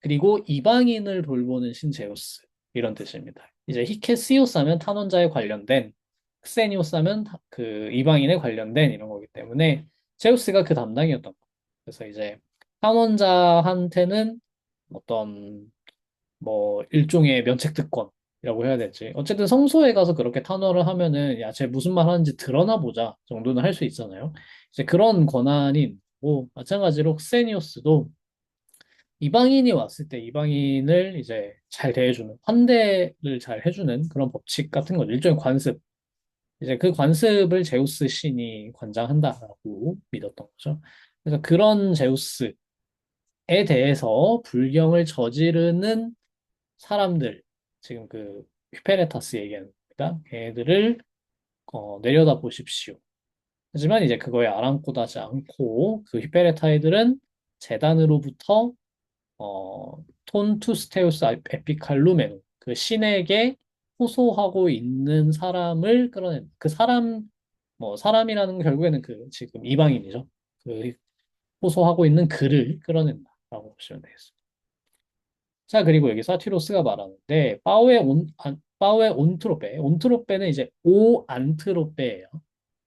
[SPEAKER 1] 그리고 이방인을 돌보는 신 제우스. 이런 뜻입니다. 이제 히케시오스 하면 탄원자에 관련된, 크세니오스 하면 그 이방인에 관련된 이런 거기 때문에 제우스가 그 담당이었던 거예요. 그래서 이제 탄원자한테는 어떤 뭐 일종의 면책특권이라고 해야 될지. 어쨌든 성소에 가서 그렇게 탄원을 하면은 야, 쟤 무슨 말 하는지 드러나 보자 정도는 할 수 있잖아요. 이제 그런 권한이 있고 마찬가지로 크세니오스도 이방인이 왔을 때 이방인을 이제 잘 대해주는 환대를 잘 해주는 그런 법칙 같은 거죠. 일종의 관습. 이제 그 관습을 제우스 신이 관장한다라고 믿었던 거죠. 그래서 그런 제우스에 대해서 불경을 저지르는 사람들, 지금 그 휘페레타스 얘기하는 겁니다. 걔들을 내려다 보십시오. 하지만 이제 그거에 아랑곳하지 않고 그 휘페레타이들은 재단으로부터 톤투스테우스 에피칼루메노 그 신에게 호소하고 있는 사람을 끌어낸 그 사람 뭐 사람이라는 건 결국에는 그 지금 이방인이죠. 그 호소하고 있는 그를 끌어낸다라고 보시면 되겠습니다. 자, 그리고 여기 사티로스가 말하는데 바우의 온트로페는 이제 오 안트로페예요.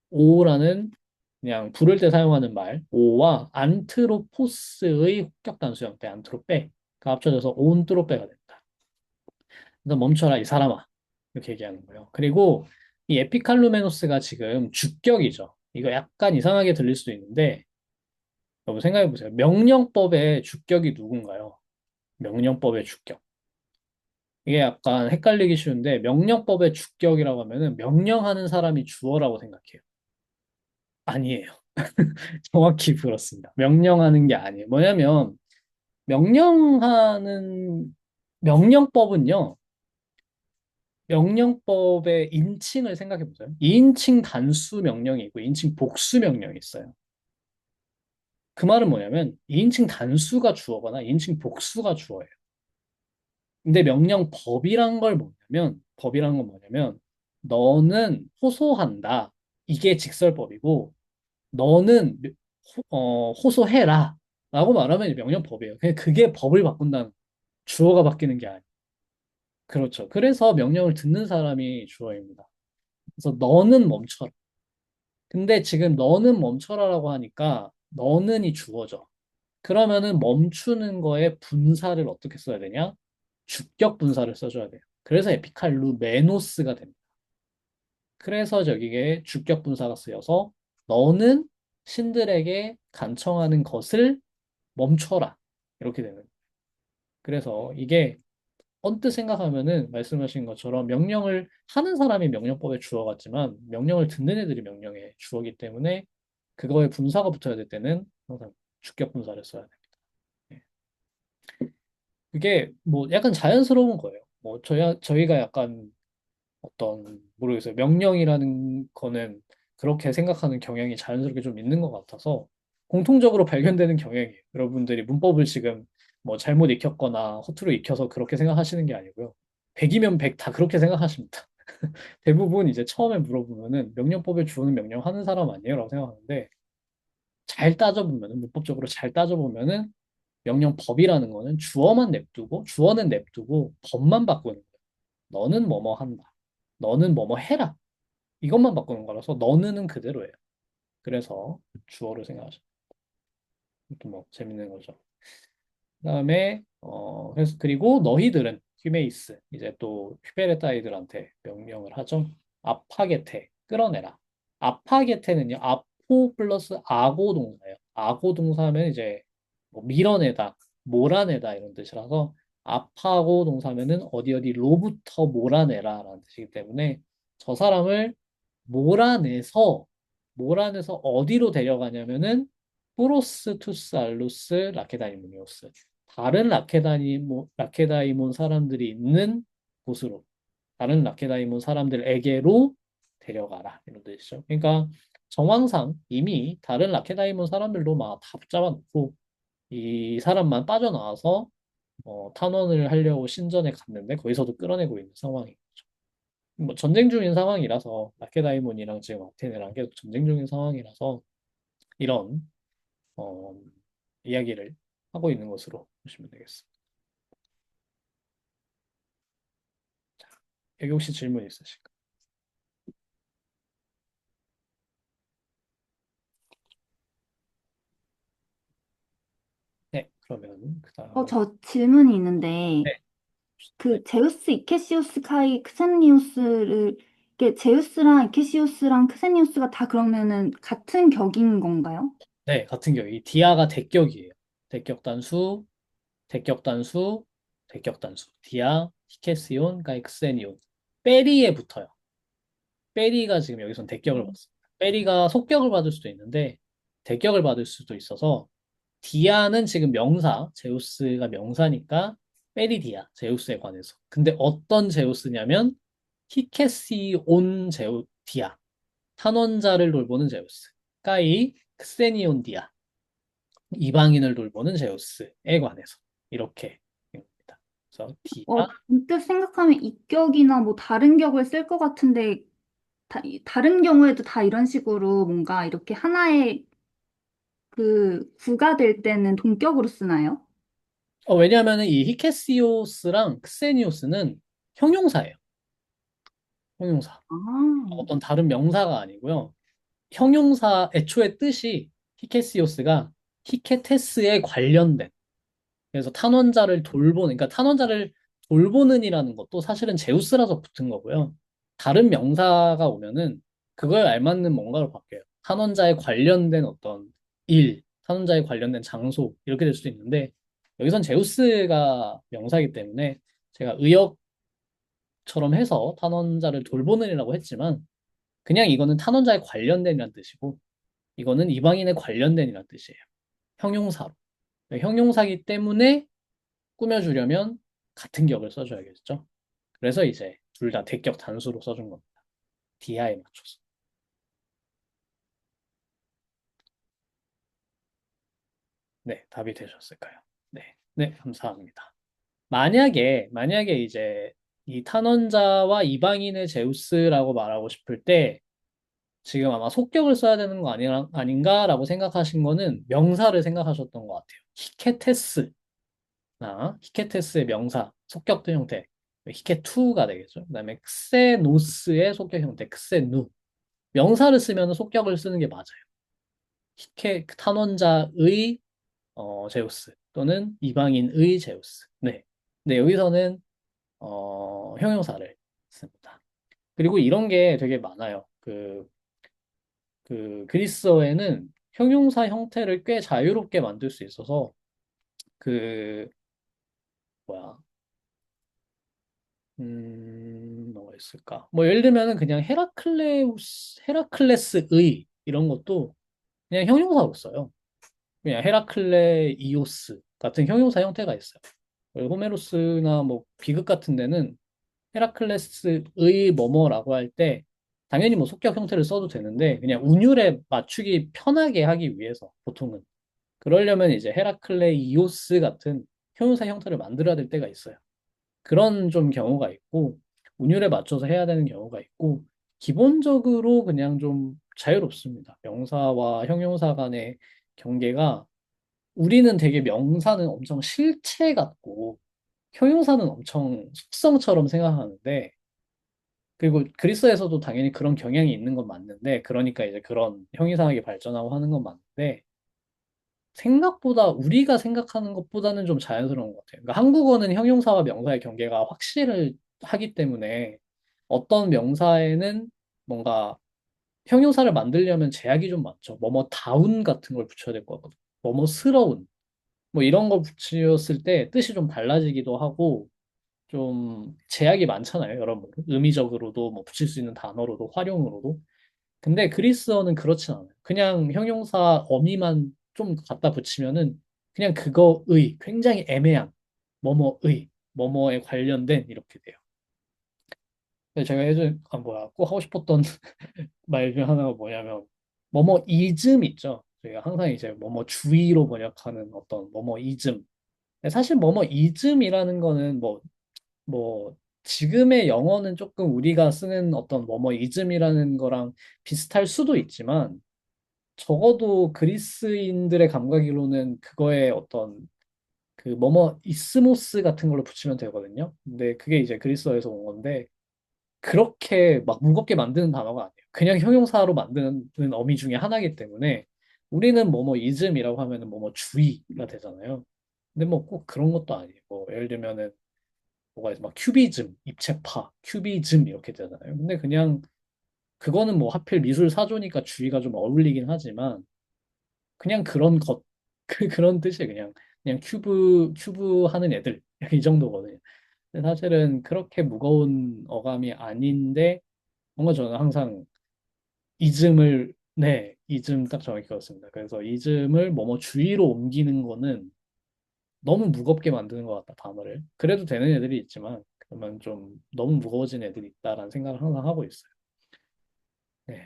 [SPEAKER 1] 오라는 그냥 부를 때 사용하는 말, 오와 안트로포스의 합격 단수 형태 안트로페가 합쳐져서 온트로페가 된다. 그래서 멈춰라 이 사람아 이렇게 얘기하는 거예요. 그리고 이 에피칼루메노스가 지금 주격이죠. 이거 약간 이상하게 들릴 수도 있는데 여러분 생각해 보세요. 명령법의 주격이 누군가요? 명령법의 주격. 이게 약간 헷갈리기 쉬운데 명령법의 주격이라고 하면은 명령하는 사람이 주어라고 생각해요. 아니에요. 정확히 그렇습니다. 명령하는 게 아니에요. 뭐냐면 명령하는 명령법은요. 명령법의 인칭을 생각해 보세요. 2인칭 단수 명령이 있고 2인칭 복수 명령이 있어요. 그 말은 뭐냐면 2인칭 단수가 주어거나 2인칭 복수가 주어예요. 근데 명령법이란 걸 뭐냐면 법이란 건 뭐냐면 너는 호소한다. 이게 직설법이고 너는 호소해라. 라고 말하면 명령법이에요. 그게 법을 바꾼다는 주어가 바뀌는 게 아니에요. 그렇죠. 그래서 명령을 듣는 사람이 주어입니다. 그래서 너는 멈춰라. 근데 지금 너는 멈춰라라고 하니까 너는이 주어져. 그러면은 멈추는 거에 분사를 어떻게 써야 되냐? 주격 분사를 써줘야 돼요. 그래서 에피칼루 메노스가 됩니다. 그래서 저기에 주격 분사가 쓰여서 너는 신들에게 간청하는 것을 멈춰라. 이렇게 되는 거예요. 그래서 이게 언뜻 생각하면은 말씀하신 것처럼 명령을 하는 사람이 명령법의 주어 같지만 명령을 듣는 애들이 명령의 주어기 때문에 그거에 분사가 붙어야 될 때는 항상 주격 분사를 써야 됩니다. 예. 그게 뭐 약간 자연스러운 거예요. 뭐 저희가 약간 어떤 모르겠어요. 명령이라는 거는 그렇게 생각하는 경향이 자연스럽게 좀 있는 것 같아서 공통적으로 발견되는 경향이에요. 여러분들이 문법을 지금 뭐 잘못 익혔거나 허투루 익혀서 그렇게 생각하시는 게 아니고요. 100이면 100 다 그렇게 생각하십니다. 대부분 이제 처음에 물어보면은 명령법에 주어는 명령하는 사람 아니에요? 라고 생각하는데 잘 따져보면은 문법적으로 잘 따져보면은 명령법이라는 거는 주어만 냅두고 주어는 냅두고 법만 바꾸는 거예요. 너는 뭐뭐 한다. 너는 뭐뭐 해라. 이것만 바꾸는 거라서 너는은 그대로예요. 그래서 주어로 생각하죠. 이것도 뭐 재밌는 거죠. 그다음에 그래서 그리고 너희들은 휴메이스 이제 또 휘베레타이들한테 명령을 하죠. 아파게테 끌어내라. 아파게테는요. 아포 플러스 아고 동사예요. 아고 동사면 이제 뭐 밀어내다, 몰아내다 이런 뜻이라서 아파고 동사면은 어디 어디로부터 몰아내라라는 뜻이기 때문에 저 사람을 몰아내서 몰아내서 어디로 데려가냐면은 프로스 투스 알루스 라케다이모니오스 다른 라케다이몬 사람들이 있는 곳으로 다른 라케다이몬 사람들에게로 데려가라. 이런 뜻이죠. 그러니까 정황상 이미 다른 라케다이몬 사람들도 막 다 붙잡아 놓고 이 사람만 빠져나와서 탄원을 하려고 신전에 갔는데 거기서도 끌어내고 있는 상황인 거죠. 뭐 전쟁 중인 상황이라서 라케다이몬이랑 지금 아테네랑 계속 전쟁 중인 상황이라서 이런 어, 이야기를 하고 있는 것으로 보시면 되겠습니다. 여기 혹시 질문 있으실까요? 네, 그러면 그 다음
[SPEAKER 2] 저 질문이 있는데,
[SPEAKER 1] 네, 네,
[SPEAKER 2] 그 제우스, 이케시우스, 카이, 크센니우스를, 이게 제우스랑 이케시우스랑 크센니우스가 다 그러면은 같은 격인 건가요?
[SPEAKER 1] 네, 같은 경우 이 디아가 대격이에요. 대격 단수, 대격 단수, 대격 단수. 디아, 히케스이온, 가이크세니온. 페리에 붙어요. 페리가 지금 여기선 대격을 받습니다. 페리가 속격을 받을 수도 있는데 대격을 받을 수도 있어서 디아는 지금 명사, 제우스가 명사니까 페리디아, 제우스에 관해서. 근데 어떤 제우스냐면 히케시온 디아, 탄원자를 돌보는 제우스. 까이 크세니온 디아, 이방인을 돌보는 제우스에 관해서 이렇게 됩니다. 그래서 디아,
[SPEAKER 2] 문득 생각하면 이격이나 뭐 다른 격을 쓸 것 같은데, 다른 경우에도 다 이런 식으로 뭔가 이렇게 하나의 그 구가 될 때는 동격으로 쓰나요?
[SPEAKER 1] 왜냐하면 이 히케시오스랑 크세니오스는 형용사예요. 형용사.
[SPEAKER 2] 아,
[SPEAKER 1] 어떤 다른 명사가 아니고요. 형용사 애초의 뜻이 히케시오스가 히케테스에 관련된 그래서 탄원자를 돌보는 그러니까 탄원자를 돌보는이라는 것도 사실은 제우스라서 붙은 거고요. 다른 명사가 오면은 그거에 알맞는 뭔가로 바뀌어요. 탄원자에 관련된 어떤 일, 탄원자에 관련된 장소 이렇게 될 수도 있는데 여기선 제우스가 명사이기 때문에 제가 의역처럼 해서 탄원자를 돌보는이라고 했지만 그냥 이거는 탄원자에 관련된이라는 뜻이고 이거는 이방인에 관련된이라는 뜻이에요. 형용사로. 형용사기 때문에 꾸며주려면 같은 격을 써줘야겠죠. 그래서 이제 둘 다 대격 단수로 써준 겁니다. 디아에 맞춰서. 네, 답이 되셨을까요? 네, 네, 감사합니다. 만약에 이제 이 탄원자와 이방인의 제우스라고 말하고 싶을 때 지금 아마 속격을 써야 되는 거 아닌가라고 생각하신 거는 명사를 생각하셨던 것 같아요. 히케테스나 히케테스의 명사, 속격된 형태, 히케투가 되겠죠. 그다음에 크세노스의 속격 형태, 크세누. 명사를 쓰면 속격을 쓰는 게 맞아요. 그 탄원자의 제우스 또는 이방인의 제우스. 네. 네, 여기서는 형용사를 씁니다. 그리고 이런 게 되게 많아요. 그 그리스어에는 형용사 형태를 꽤 자유롭게 만들 수 있어서 그 뭐야 뭐가 있을까? 뭐 예를 들면은 그냥 헤라클레스의 이런 것도 그냥 형용사로 써요. 그냥 헤라클레이오스 같은 형용사 형태가 있어요. 그리고 호메로스나 뭐 비극 같은 데는 헤라클레스의 뭐뭐라고 할 때 당연히 뭐 속격 형태를 써도 되는데 그냥 운율에 맞추기 편하게 하기 위해서 보통은 그러려면 이제 헤라클레이오스 같은 형용사 형태를 만들어야 될 때가 있어요. 그런 좀 경우가 있고 운율에 맞춰서 해야 되는 경우가 있고 기본적으로 그냥 좀 자유롭습니다. 명사와 형용사 간의 경계가 우리는 되게 명사는 엄청 실체 같고 형용사는 엄청 속성처럼 생각하는데 그리고 그리스에서도 당연히 그런 경향이 있는 건 맞는데 그러니까 이제 그런 형이상하게 발전하고 하는 건 맞는데 생각보다 우리가 생각하는 것보다는 좀 자연스러운 것 같아요. 그러니까 한국어는 형용사와 명사의 경계가 확실을 하기 때문에 어떤 명사에는 뭔가 형용사를 만들려면 제약이 좀 많죠. 뭐뭐 다운 같은 걸 붙여야 될 것 같거든요. 뭐뭐스러운 뭐 이런 거 붙였을 때 뜻이 좀 달라지기도 하고 좀 제약이 많잖아요. 여러모로 의미적으로도 뭐 붙일 수 있는 단어로도 활용으로도. 근데 그리스어는 그렇진 않아요. 그냥 형용사 어미만 좀 갖다 붙이면은 그냥 그거의 굉장히 애매한 뭐뭐의 뭐뭐에 관련된 이렇게 돼요. 제가 예전에, 꼭 하고 싶었던 말 중에 하나가 뭐냐면, 뭐뭐 이즘 있죠. 저희가 항상 이제 뭐뭐 주의로 번역하는 어떤 뭐뭐 이즘. 사실 뭐뭐 이즘이라는 거는 뭐, 지금의 영어는 조금 우리가 쓰는 어떤 뭐뭐 이즘이라는 거랑 비슷할 수도 있지만, 적어도 그리스인들의 감각으로는 그거에 어떤 그 뭐뭐 이스모스 같은 걸로 붙이면 되거든요. 근데 그게 이제 그리스어에서 온 건데, 그렇게 막 무겁게 만드는 단어가 아니에요. 그냥 형용사로 만드는 어미 중에 하나이기 때문에 우리는 뭐뭐 이즘이라고 하면은 뭐뭐 주의가 되잖아요. 근데 뭐 꼭 그런 것도 아니에요. 뭐 예를 들면은 뭐가 있어 막 큐비즘, 입체파, 큐비즘 이렇게 되잖아요. 근데 그냥 그거는 뭐 하필 미술 사조니까 주의가 좀 어울리긴 하지만 그냥 그런 것 그런 뜻이에요. 그냥 큐브 하는 애들 이 정도거든요. 근데 사실은 그렇게 무거운 어감이 아닌데 뭔가 저는 항상 이즘 딱 정확히 그렇습니다. 그래서 이즘을 뭐뭐 주의로 옮기는 거는 너무 무겁게 만드는 것 같다, 단어를. 그래도 되는 애들이 있지만, 그러면 좀 너무 무거워진 애들이 있다라는 생각을 항상 하고 있어요. 네,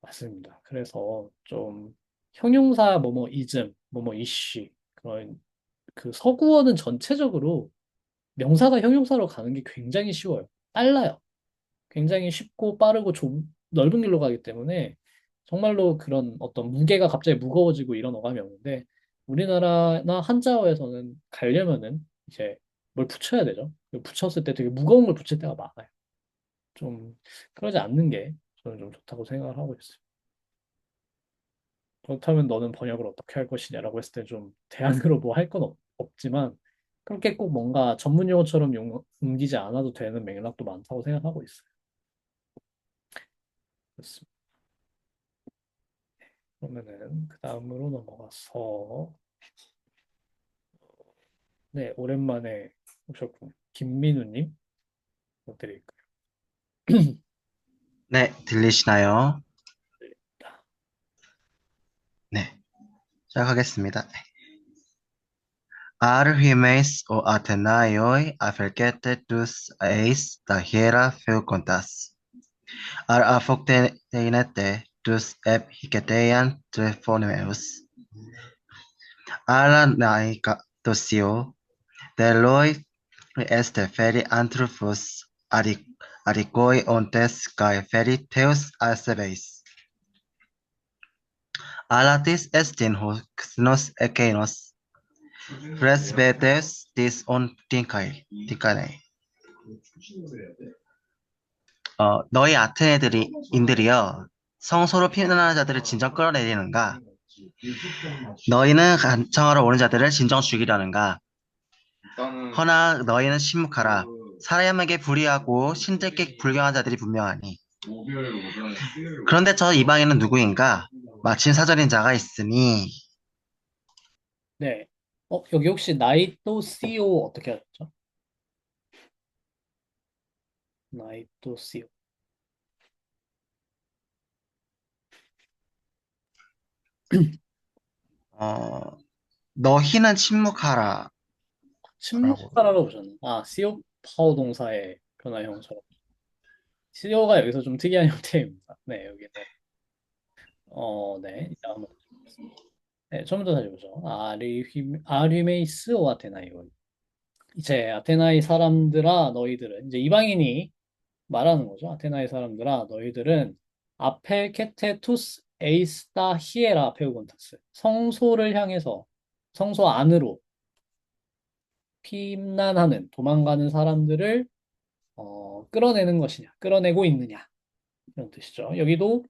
[SPEAKER 1] 맞습니다. 그래서 좀 형용사 뭐뭐 이즘, 뭐뭐 이씨, 그런 그 서구어는 전체적으로 명사가 형용사로 가는 게 굉장히 쉬워요. 빨라요. 굉장히 쉽고 빠르고 넓은 길로 가기 때문에 정말로 그런 어떤 무게가 갑자기 무거워지고 이런 어감이 없는데 우리나라나 한자어에서는 가려면은 이제 뭘 붙여야 되죠. 붙였을 때 되게 무거운 걸 붙일 때가 많아요. 좀 그러지 않는 게 저는 좀 좋다고 생각을 하고 있어요. 그렇다면 너는 번역을 어떻게 할 것이냐라고 했을 때 좀 대안으로 뭐 할 건 없지만 그렇게 꼭 뭔가 전문 용어처럼 옮기지 않아도 되는 맥락도 많다고 생각하고 있어요. 그렇습니다. 그러면은 그 다음으로 넘어가서 네 오랜만에 오셨군 김민우님 부탁드릴까요?
[SPEAKER 6] 네, 들리시나요? 네, 시작하겠습니다. Arhimedes o Athenaioi afergete τους eis τα χέρα φεύγοντας. Ar αποκτείνεται τους επιχετέαν τρεφόνιμους. Αλλά ναΐκα τοσιο, τελόι este feri anthropos arikoi ontes kai feri theos acebeis. Alatis estin hoxnos ekenos. Presbytes dis on 틴카네. 너희 인들이여, 성소로 피난하는 자들을 진정 끌어내리는가? 너희는 간청하러 오는 자들을 진정 죽이려는가? 허나 너희는 침묵하라. 사람에게 불의하고 신들께 불경한 자들이 분명하니. 그런데 저 이방인은 누구인가? 마침 사절인 자가 있으니.
[SPEAKER 1] 네. 여기 혹시 나이또 CO 어떻게 하셨죠? 나이또 CO
[SPEAKER 6] 어, 너희는 침묵하라. 라고.
[SPEAKER 1] 침묵하라고 보셨나요? CO 파워 동사의 변화형처럼 CO가 여기서 좀 특이한 형태입니다. 네 여기는 네 이제 한번 네 처음부터 다시 보죠. 아리메이스 오 아테나이 이제 아테나이 사람들아 너희들은 이제 이방인이 말하는 거죠. 아테나의 사람들아, 너희들은 아펠 케테투스 에이스타 히에라 페우곤타스. 성소를 향해서 성소 안으로 피난하는 도망가는 사람들을 끌어내는 것이냐, 끌어내고 있느냐 이런 뜻이죠. 여기도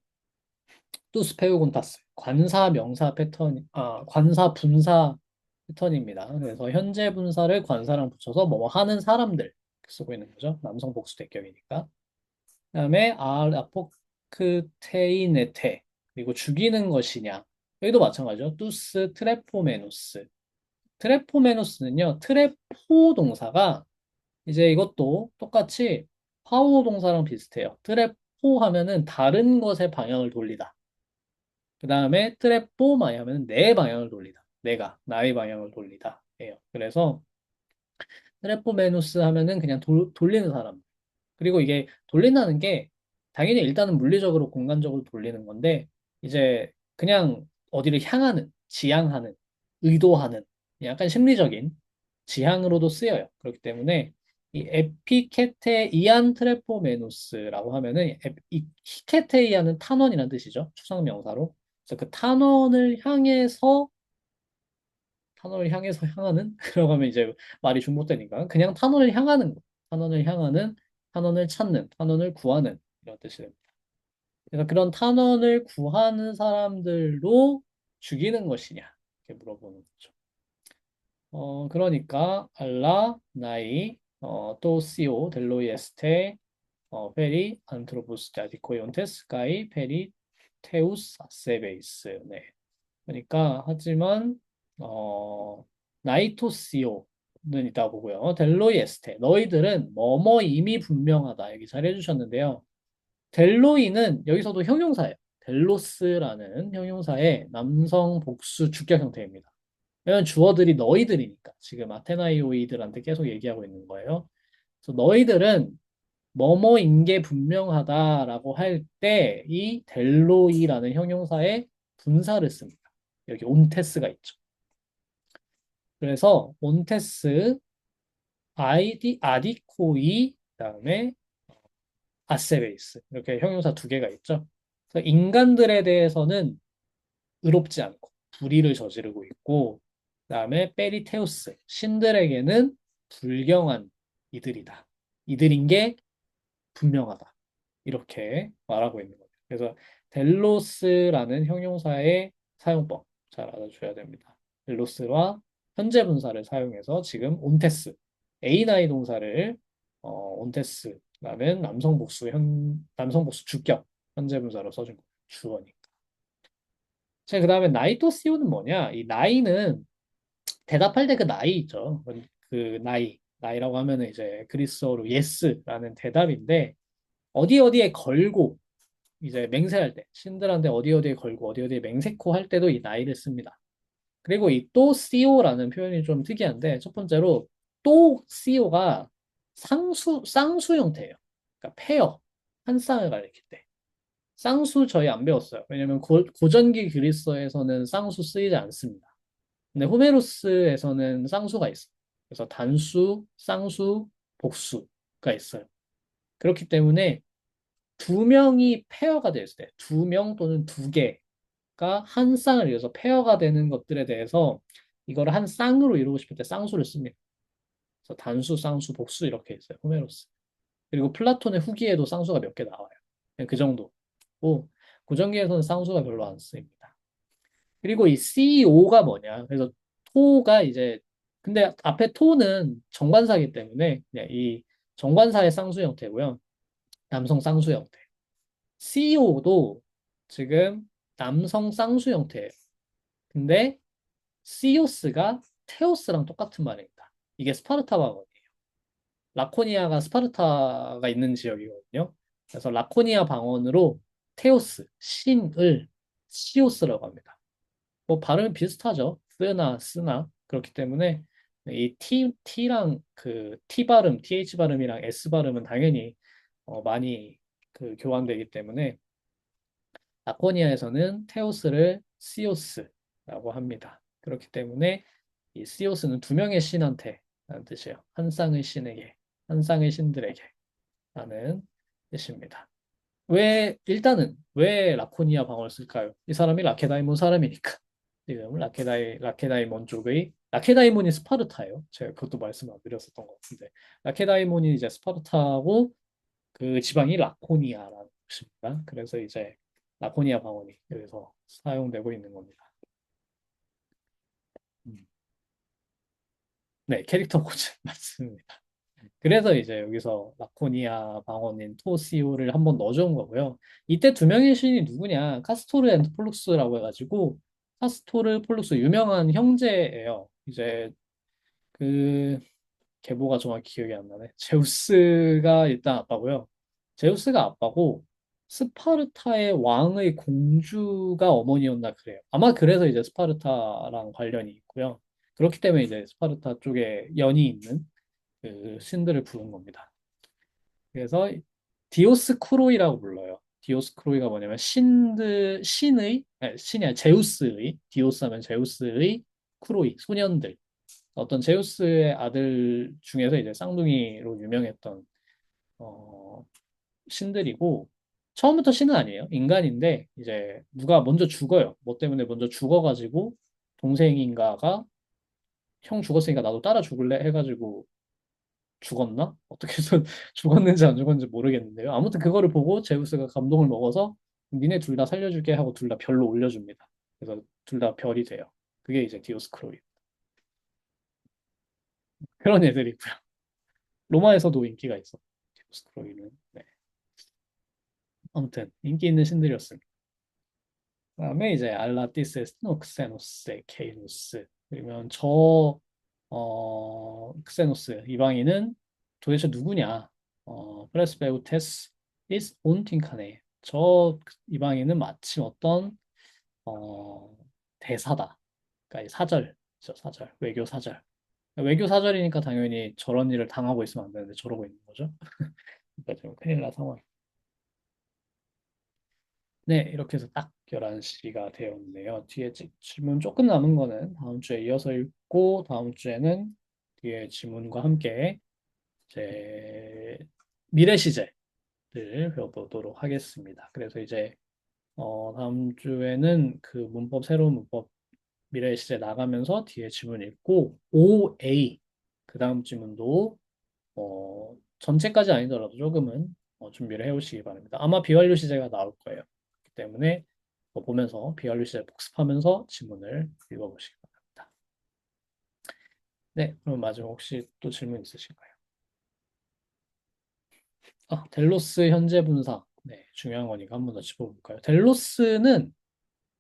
[SPEAKER 1] 투스 페우곤타스 관사 명사 패턴, 관사 분사 패턴입니다. 그래서 현재 분사를 관사랑 붙여서 뭐 하는 사람들 이렇게 쓰고 있는 거죠. 남성 복수 대격이니까. 그다음에 아포크테이네테 그리고 죽이는 것이냐 여기도 마찬가지죠. 투스 트레포메노스 트레포메노스는요 트레포 동사가 이제 이것도 똑같이 파워 동사랑 비슷해요. 트레포 하면은 다른 것의 방향을 돌리다. 그 다음에 트레포 마이 하면은 내 방향을 돌리다. 내가 나의 방향을 돌리다. 예요. 그래서 트레포메노스 하면은 그냥 돌리는 사람. 그리고 이게 돌린다는 게 당연히 일단은 물리적으로 공간적으로 돌리는 건데 이제 그냥 어디를 향하는, 지향하는, 의도하는 약간 심리적인 지향으로도 쓰여요. 그렇기 때문에 이 에피케테이안 트레포메노스라고 하면은 이 히케테이안은 탄원이라는 뜻이죠. 추상명사로. 그래서 그 탄원을 향해서 향하는 그러고 하면 이제 말이 중복되니까 그냥 탄원을 향하는 거. 탄원을 향하는, 탄원을 찾는, 탄원을 구하는 이런 뜻이 됩니다. 그래서 그런 탄원을 구하는 사람들로 죽이는 것이냐 이렇게 물어보는 거죠. 그러니까 알라, 나이, 또 시오, 델로이 에스테, 페리, 안트로포스 자디코이온테스, 가이, 페리, 테우스, 아세베이스. 네. 그러니까 하지만 어, 나이토시오는 있다 보고요. 델로이 에스테 너희들은 뭐뭐 이미 분명하다 여기 잘 해주셨는데요. 델로이는 여기서도 형용사예요. 델로스라는 형용사의 남성 복수 주격 형태입니다. 왜냐면 주어들이 너희들이니까 지금 아테나이오이들한테 계속 얘기하고 있는 거예요. 그래서 너희들은 뭐뭐인 게 분명하다라고 할 때 이 델로이라는 형용사의 분사를 씁니다. 여기 온테스가 있죠. 그래서 온테스, 아디코이, 그다음에 아세베이스 이렇게 형용사 두 개가 있죠. 그래서 인간들에 대해서는 의롭지 않고 불의를 저지르고 있고, 그다음에 페리테우스 신들에게는 불경한 이들이다. 이들인 게 분명하다. 이렇게 말하고 있는 거죠. 그래서 델로스라는 형용사의 사용법 잘 알아줘야 됩니다. 델로스와 현재 분사를 사용해서 지금 온테스, A9 동사를 온테스라는 남성 복수 주격 현재 분사로 써준 거예요. 주어니까. 자, 그다음에 나이토시오는 뭐냐? 이 나이는 대답할 때 그 나이 있죠. 그 나이라고 하면은 이제 그리스어로 예스라는 대답인데 어디 어디에 걸고 이제 맹세할 때 신들한테 어디 어디에 걸고 어디 어디에 맹세코 할 때도 이 나이를 씁니다. 그리고 이 또 CO라는 표현이 좀 특이한데 첫 번째로 또 CO가 쌍수 형태예요. 그러니까 페어 한 쌍을 가리킬 때 쌍수 저희 안 배웠어요. 왜냐면 고전기 그리스어에서는 쌍수 쓰이지 않습니다. 근데 호메로스에서는 쌍수가 있어요. 그래서 단수, 쌍수, 복수가 있어요. 그렇기 때문에 두 명이 페어가 됐을 때, 두 명 또는 두 개가 한 쌍을 이어서 페어가 되는 것들에 대해서 이걸 한 쌍으로 이루고 싶을 때 쌍수를 씁니다. 그래서 단수, 쌍수, 복수 이렇게 있어요. 호메로스. 그리고 플라톤의 후기에도 쌍수가 몇 개 나와요. 그냥 그 정도. 고전기에서는 쌍수가 별로 안 쓰입니다. 그리고 이 CO가 뭐냐? 그래서 토가 이제 근데 앞에 토는 정관사이기 때문에 그냥 이 정관사의 쌍수 형태고요. 남성 쌍수 형태. CO도 지금 남성 쌍수 형태예요. 근데 시오스가 테오스랑 똑같은 말입니다. 이게 스파르타 방언이에요. 라코니아가 스파르타가 있는 지역이거든요. 그래서 라코니아 방언으로 테오스, 신을 시오스라고 합니다. 뭐 발음이 비슷하죠. 쓰나 그렇기 때문에 이 T랑 그 T 발음, TH 발음이랑 S 발음은 당연히 많이 그 교환되기 때문에 라코니아에서는 테오스를 시오스라고 합니다. 그렇기 때문에 이 시오스는 두 명의 신한테 라는 뜻이에요. 한 쌍의 신에게, 한 쌍의 신들에게 라는 뜻입니다. 일단은 왜 라코니아 방어를 쓸까요? 이 사람이 라케다이몬 사람이니까. 지금 라케다이몬 쪽의 라케다이몬이 스파르타예요. 제가 그것도 말씀 안 드렸었던 것 같은데 라케다이몬이 이제 스파르타고 그 지방이 라코니아라는 곳입니다. 그래서 이제 라코니아 방언이 여기서 사용되고 있는 겁니다. 음. 네, 캐릭터 코드 맞습니다. 그래서 이제 여기서 라코니아 방언인 토시오를 한번 넣어준 거고요. 이때 두 명의 신이 누구냐? 카스토르 앤드 폴룩스라고 해가지고 카스토르, 폴룩스 유명한 형제예요. 이제 그 계보가 정확히 기억이 안 나네. 제우스가 일단 아빠고요. 제우스가 아빠고 스파르타의 왕의 공주가 어머니였나 그래요. 아마 그래서 이제 스파르타랑 관련이 있고요. 그렇기 때문에 이제 스파르타 쪽에 연이 있는 그 신들을 부른 겁니다. 그래서 디오스쿠로이라고 불러요. 디오스쿠로이가 뭐냐면 신의, 아니, 신이 아니라 제우스의, 디오스 하면 제우스의 쿠로이, 소년들. 어떤 제우스의 아들 중에서 이제 쌍둥이로 유명했던 어, 신들이고, 처음부터 신은 아니에요. 인간인데 이제 누가 먼저 죽어요. 뭐 때문에 먼저 죽어가지고 동생인가가 형 죽었으니까 나도 따라 죽을래 해가지고 죽었나? 어떻게 해서 죽었는지 안 죽었는지 모르겠는데요. 아무튼 그거를 보고 제우스가 감동을 먹어서 니네 둘 다 살려줄게 하고 둘 다 별로 올려줍니다. 그래서 둘 다 별이 돼요. 그게 이제 디오스크로이. 그런 애들이고요. 로마에서도 인기가 있어. 디오스크로이는. 네. 아무튼 인기 있는 신들이었습니다. 그다음에 이제 알라티스, 스노크세노스, 케이누스. 그러면 크세노스 이방인은 도대체 누구냐? 프레스베우테스 is 온틴카네. 저 이방인은 마침 어떤 어, 대사다. 그러니까 이 사절이죠, 사절. 외교 사절. 외교 사절이니까 당연히 저런 일을 당하고 있으면 안 되는데 저러고 있는 거죠. 그러니까 좀 큰일 날 상황. 네, 이렇게 해서 딱 11시가 되었네요. 뒤에 질문 조금 남은 거는 다음 주에 이어서 읽고, 다음 주에는 뒤에 질문과 함께 이제 미래 시제를 배워보도록 하겠습니다. 그래서 이제 다음 주에는 그 문법, 새로운 문법 미래 시제 나가면서 뒤에 질문 읽고, OA, 그 다음 질문도 전체까지 아니더라도 조금은 준비를 해오시기 바랍니다. 아마 비완료 시제가 나올 거예요. 그렇기 때문에 보면서 비완료 시제 복습하면서 지문을 읽어보시기 바랍니다. 네, 그럼 마지막 혹시 또 질문 있으신가요? 델로스 현재 분사. 네, 중요한 거니까 한 번 더 짚어볼까요? 델로스는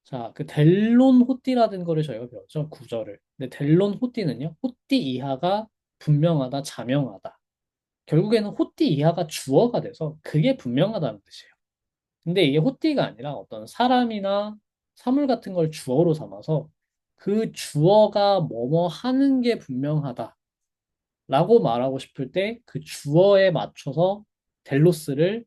[SPEAKER 1] 자, 그 델론 호띠라는 거를 저희가 배웠죠. 구절을. 근데 델론 호띠는요. 호띠 이하가 분명하다, 자명하다. 결국에는 호띠 이하가 주어가 돼서 그게 분명하다는 뜻이에요. 근데 이게 호띠가 아니라 어떤 사람이나 사물 같은 걸 주어로 삼아서 그 주어가 뭐뭐 하는 게 분명하다라고 말하고 싶을 때 그 주어에 맞춰서 델로스를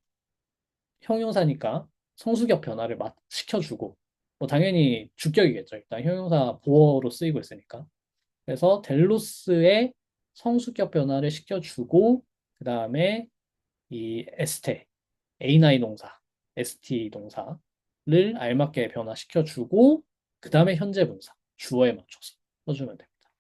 [SPEAKER 1] 형용사니까 성수격 변화를 시켜주고 뭐 당연히 주격이겠죠. 일단 형용사 보어로 쓰이고 있으니까. 그래서 델로스의 성수격 변화를 시켜주고 그 다음에 이 에스테 A9 동사, ST 동사를 알맞게 변화시켜주고 그 다음에 현재 분사, 주어에 맞춰서 써주면 됩니다.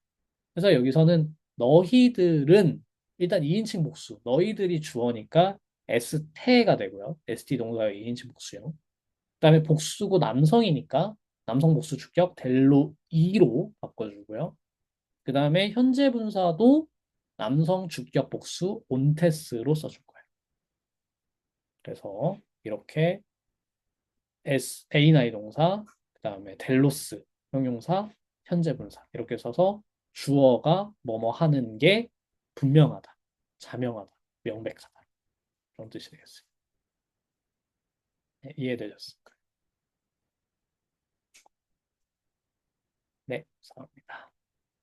[SPEAKER 1] 그래서 여기서는 너희들은 일단 2인칭 복수, 너희들이 주어니까 S태가 되고요. ST 동사의 2인칭 복수형. 그 다음에 복수고 남성이니까 남성 복수 주격 델로 2로 바꿔주고요. 그 다음에 현재 분사도 남성 주격 복수 온테스로 써줄 거예요. 그래서 이렇게 A9 동사, 그 다음에 델로스 형용사, 현재 분사 이렇게 써서 주어가 뭐뭐 하는 게 분명하다, 자명하다, 명백하다 그런 뜻이 되겠어요. 네, 이해되셨을까요? 네, 감사합니다.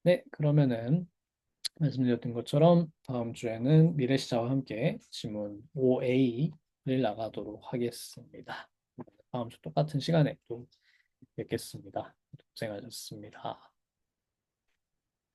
[SPEAKER 1] 네, 그러면은 말씀드렸던 것처럼 다음 주에는 미래시자와 함께 지문 5A를 나가도록 하겠습니다. 다음 주 똑같은 시간에 또 뵙겠습니다. 고생하셨습니다.